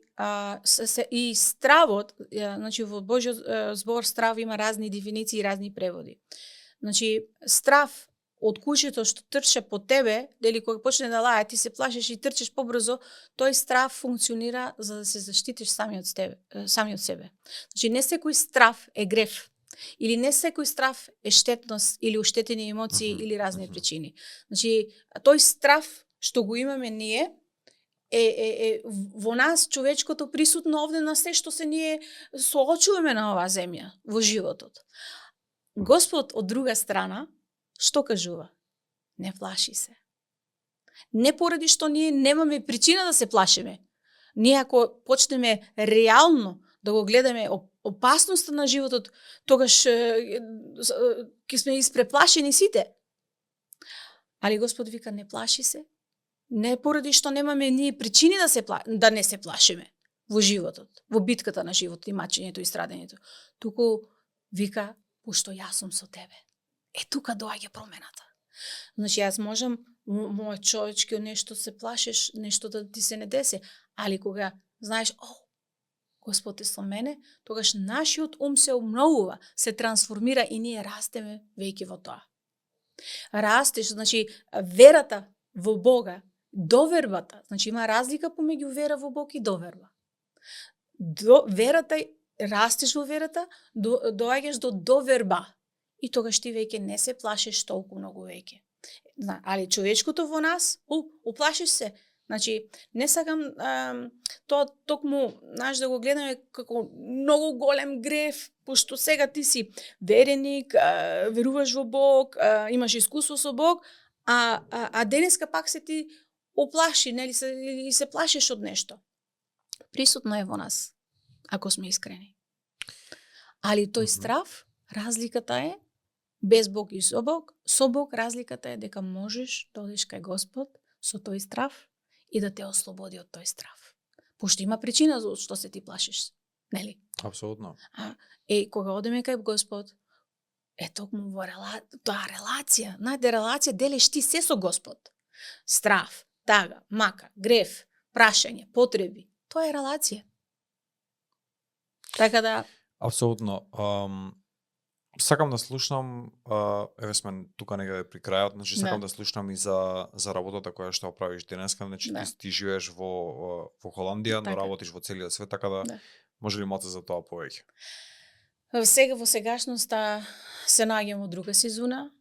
и стравот, значи во Божјиот збор страв има разни дефиниции и разни преводи. Значи, страв од кучето што трча по тебе, дали кога почне да лае, ти се плашиш и трчеш побрзо, тој страв функционира за да се заштитиш сами од себе. Значи, не секој страв е грев. Или не секој страв е штетност или уштетени емоции или разни причини. Значи, тој страв што го имаме ние е во нас човечкото присутно овде на се што се ние соочуваме на оваа земја во животот. Господ од друга страна што кажува? Не плаши се. Не поради што ние немаме причина да се плашиме. Ние ако почнеме реално да го гледаме опасноста на животот, тогаш ќе сме испреплашени сите. Али Господ вика не плаши се. Не поради што немаме ние причини да не се плашиме во животот, во битката на животот и мачењето и страдењето. Туку вика пошто јас сум со тебе. Тука доаѓа промената. Значи јас можам мој човечки нешто се плашиш, нешто да ти се не деси, али кога знаеш, Господ е со мене, тогаш нашиот ум се обновува, се трансформира и ние растеме веќе во тоа. Растеш, значи верата во Бога, довербата, значи има разлика помеѓу вера во Бог и доверба. Верата, растеш во верата, доаѓаш до доверба. И тогаш ти веќе не се плашиш толку многу веќе. Али човечкото во нас, уплашиш се. Значи, не сакам тоа токму, да го гледаме како многу голем грев, пошто сега ти си вереник, веруваш во Бог, имаш искуство со Бог, а денеска пак се ти оплаши, нели се плашиш од нешто. Присутно е во нас, ако сме искрени. Али тој страв, разликата е без Бог и со Бог разликата е дека можеш да одиш кај Господ со тој страв и да те ослободи од тој страв. Пошто има причина за што се ти плашиш, нели? Апсолутно. Кога одеме кај Господ, токму во таа релација, релација делиш ти се со Господ. Страв, тага, мака, грев, прашање, потреби, тоа е релација. Така да апсолутно. Сакам да слушнам, еве сме тука некаде при крајот, значи сакам да слушнам и за работата која што правиш денеска, значи ти живееш во Холандија, но работиш во целиот свет, така да може ли малку за тоа повеќе? Сега во сегашноста се наоѓам во друга сезона.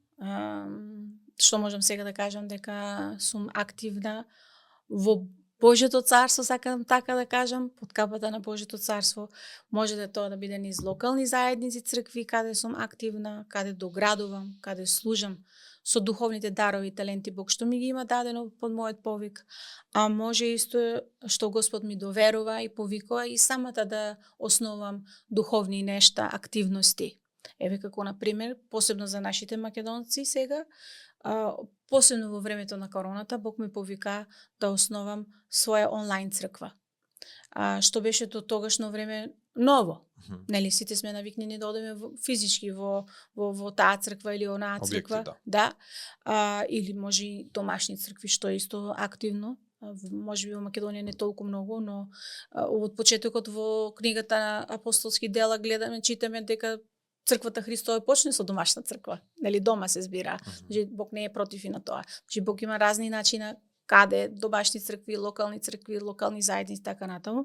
Што можам сега да кажам дека сум активна во Божјото царство, сакам така да кажам, под капата на Божјото царство. Може да тоа да биде низ локални заедници, цркви, каде сум активна, каде доградувам, каде служам со духовните дарови и таленти Бог што ми ги има дадено под мојот повик, а може исто што Господ ми доверува и повикува и самата да основам духовни нешта, активности. Еве како на пример, посебно за нашите македонци сега, посебно во времето на короната, Бог ме повика да основам своја онлайн црква. Што беше до тогашно време ново. Нели сите сме навикнени да одеме физички во таа црква или онаа црква, објекти, да. Или може и домашни цркви што е исто активно. Може би во Македонија не толку многу, но од почетокот во книгата на апостолски дела гледаме, читаме дека црквата Христова почне со домашна црква, нели дома се збира. Значи Бог не е против и на тоа. Значи Бог има разни начина каде домашни цркви, локални заедници така натаму.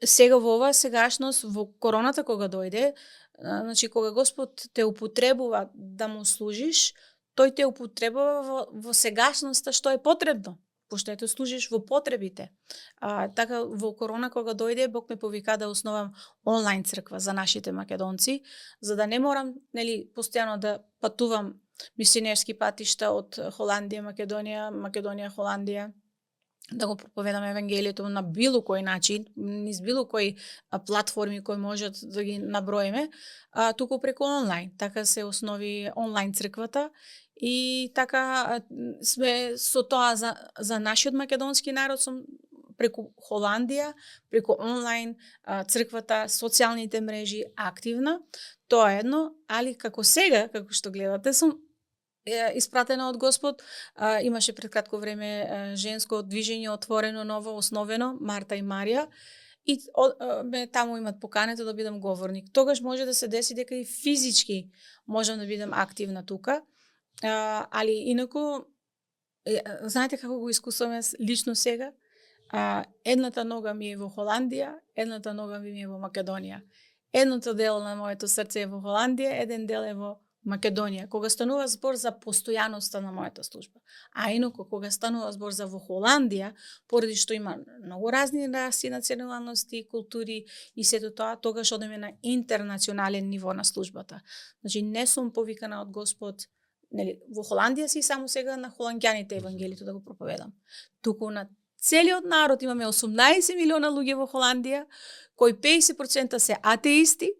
Сега во оваа сегашност, во короната кога дојде, значи кога Господ те употребува да му служиш, тој те употребува во сегашноста што е потребно, пошто ето служиш во потребите. Така во корона кога дојде, Бог ме повика да основам онлайн црква за нашите македонци, за да не морам, нели, постојано да патувам мисионерски патишта од Холандија, Македонија, Холандија, да го проповедам евангелието на било кој начин, низ било кој платформи кои можат да ги наброиме, туку преку онлайн. Така се основи онлайн црквата и така сме со тоа за нашиот македонски народ сум преку Холандија, преку онлайн црквата, социјалните мрежи активна. Тоа е едно, али како сега, како што гледате, сум испратена од Господ. Имаше пред кратко време женско движење отворено, ново, основено, Марта и Марија. И ме таму имат покането да бидам говорник. Тогаш може да се деси дека и физички можам да бидам активна тука. Али инаку, знаете како го искусувам лично сега? Едната нога ми е во Холандија, едната нога ми е во Македонија. Едното дел на моето срце е во Холандија, еден дел е во Македонија. Кога станува збор за постојаноста на мојата служба. А инаку, кога станува збор за во Холандија, поради што има многу разни раси, националности, култури и сето тоа, тогаш одеме на интернационален ниво на службата. Значи, не сум повикана од Господ, нели, во Холандија си само сега на холанѓаните евангелието да го проповедам. Туку на целиот народ имаме 18 милиона луѓе во Холандија, кои 50% се атеисти,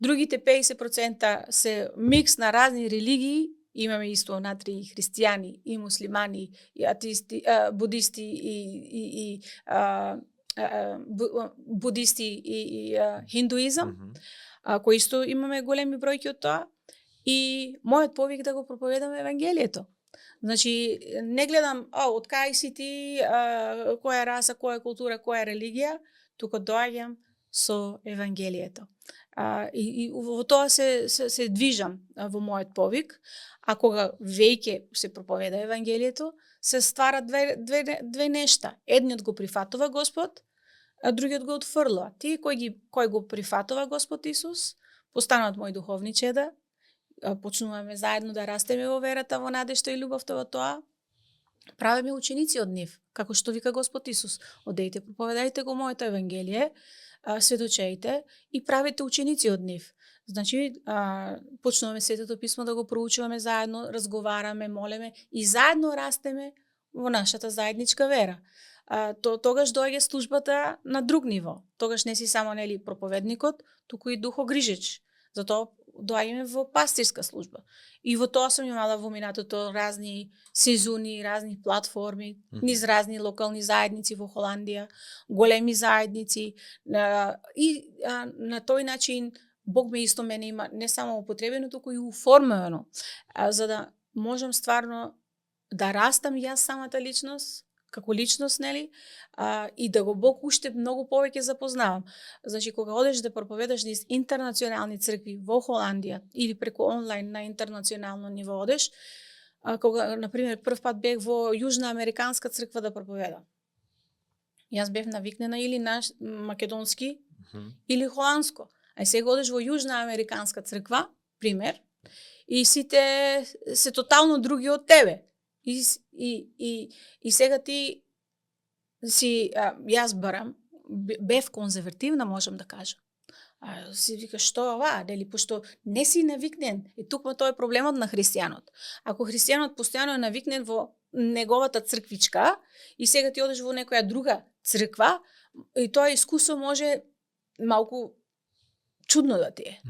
другите 50% се микс на разни религии, имаме исто внатре и христијани, и муслимани, и атеисти, будисти, и будисти и хиндуизам, кои исто имаме големи бројки од тоа. И мојот повик да го проповедам евангелието. Значи, не гледам, од кај си ти, која раса, која култура, која религија, туку доаѓам со евангелието. И во тоа се движам во мојот повик, а кога веќе се проповеда евангелието, се ствара две нешта. Едниот го прифатува Господ, а другиот го отфрлува. Тие кој го прифатува Господ Исус, постануваат мои духовни чеда, почнуваме заедно да растеме во верата, во надежта и љубовта во тоа, правиме ученици од нив, како што вика Господ Исус. Одејте, проповедајте го моето евангелие, сведочејте и правите ученици од нив. Значи, почнуваме Светото писмо да го проучуваме заедно, разговараме, молеме и заедно растеме во нашата заедничка вера. Тогаш доаѓа службата на друг ниво. Тогаш не си само, нели, проповедникот, туку и духогрижеч. Затоа доаѓаме во пастирска служба. И во тоа сум имала во минатото разни сезони, разни платформи, низ разни локални заедници во Холандија, големи заедници. И на тој начин Бог ме исто мене има не само употребено, туку и уформено, за да можам стварно да растам јас самата личност, како личност, нели, и да го Бог уште многу повеќе запознавам. Значи, кога одеш да проповедаш низ интернационални цркви во Холандија или преку онлайн на интернационално ниво одеш, кога, например, прв пат бех во Јужна Американска црква да проповедам. Јас бев навикнена или на македонски, или холандско. А сега одеш во Јужна Американска црква, пример, и сите се тотално други од тебе. И сега ти си, јас барам, бев конзервативна, можам да кажам. Си вика, што ова, дали, пошто не си навикнен. И тукма тоа е проблемот на христијанот. Ако христијанот постојано е навикнен во неговата црквичка и сега ти одеш во некоја друга црква, и тоа искуство може малку чудно да ти е.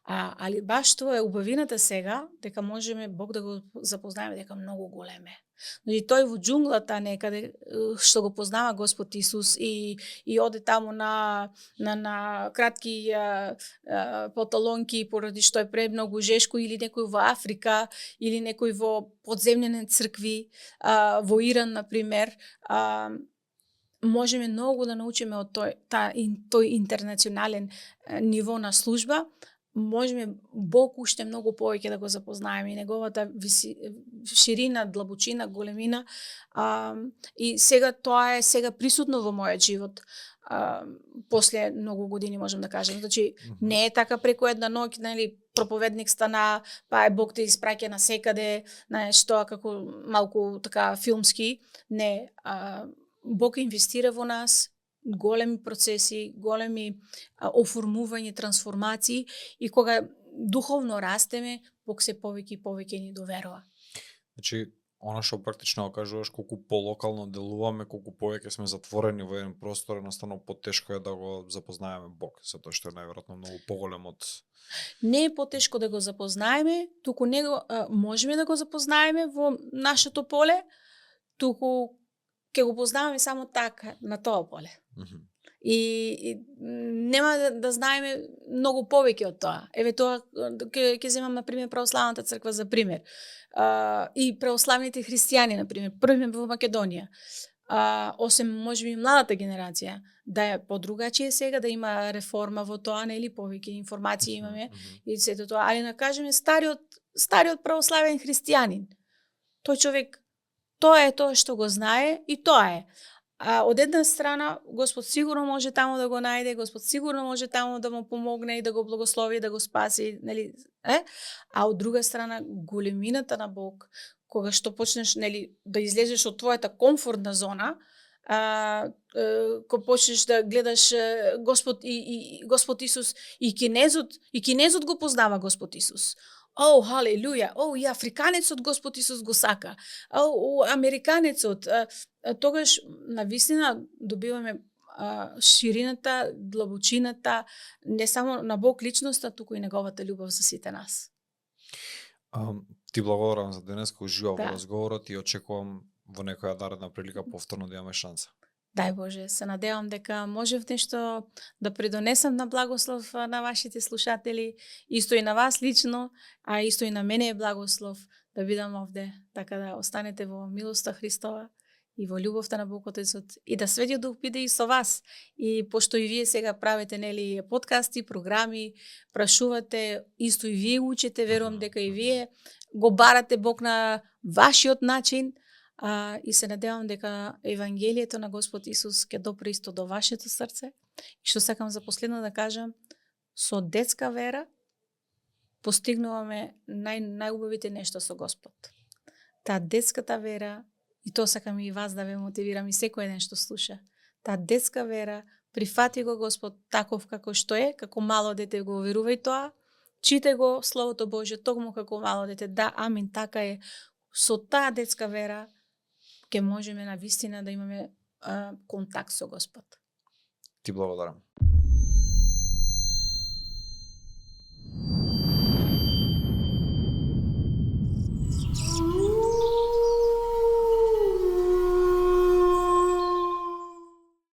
Али баш тоа е убавината сега, дека можеме Бог да го запознаеме дека многу голем е. Значи тој во џунглата некаде што го познава Господ Исус и оде таму на кратки панталонки поради што е премногу жешко, или некој во Африка, или некој во подземни цркви, во Иран, например, можеме многу да научиме од тој интернационален ниво на служба. Можеме Бог уште многу повеќе да го запознаеме и неговата ширина, длабочина, големина. И сега тоа е сега присутно во мојот живот. После многу години можам да кажам. Значи не е така преку една ноќ, нели, проповедник стана, па Бог те испраќа на секаде, знаеш, тоа како малку така филмски. Не, Бог инвестира во нас, големи процеси, големи оформување, трансформации, и кога духовно растеме, Бог се повеќе и повеќе ни доверува. Значи, она што практично кажуваш, колку полокално делуваме, колку повеќе сме затворени во еден простор, едноставно потешко е да го запознаеме Бог, затоа што е најверојатно многу поголем од... Не е потешко да го запознаеме, туку можеме да го запознаеме во нашето поле, туку ќе го познаваме само така на тоа поле. Мгм. И нема да знаеме многу повеќе од тоа. Еве тоа ќе земам на пример православната црква за пример. И православните христијани на пример, први во Македонија. Осем можеби младата генерација да е подругачие сега, да има реформа во тоа, нели повеќе информации имаме и сето тоа, али да кажеме стариот православен христијанин. Тој човек тоа е тоа што го знае и тоа е. Од една страна, Господ сигурно може таму да го најде, Господ сигурно може таму да му помогне и да го благослови, да го спаси, нели, а од друга страна, големината на Бог, кога што почнеш, нели, да излезеш од твојата комфортна зона, кога почнеш да гледаш Господ и Господ Исус и кинезот го познава Господ Исус. О, халелуја, и африканецот Господ Исус го сака. Американецот, тогаш навистина добиваме ширината, длабочината, не само на Бог личноста, туку и неговата љубов за сите нас. Ти благодарам за денес, кој уживав во Да. разговорот и очекувам во некоја наредна прилика повторно да имаме шанса. Дај Боже, се надевам дека можев нешто да придонесам на благослов на вашите слушатели, исто и на вас лично, а исто и на мене е благослов да бидам овде, така да останете во милоста Христова и во љубовта на Бог Отецот и да Светиот Дух биде и со вас. И пошто и вие сега правите, нели, подкасти, програми, прашувате, исто и вие учите, верувам дека и вие го барате Бог на вашиот начин. И се надевам дека Евангелието на Господ Исус ќе допре исто до вашето срце. И што сакам за последно да кажам, со детска вера постигнуваме најубавите нешта со Господ. Таа детската вера, и тоа сакам и вас да ве мотивирам и секој ден што слуша, таа детска вера, прифати го Господ таков како што е, како мало дете го верувај тоа, читај го Словото Божје токму како мало дете, да, амин, така е. Со таа детска вера ќе можеме на вистина да имаме контакт со Господ. Ти благодарам.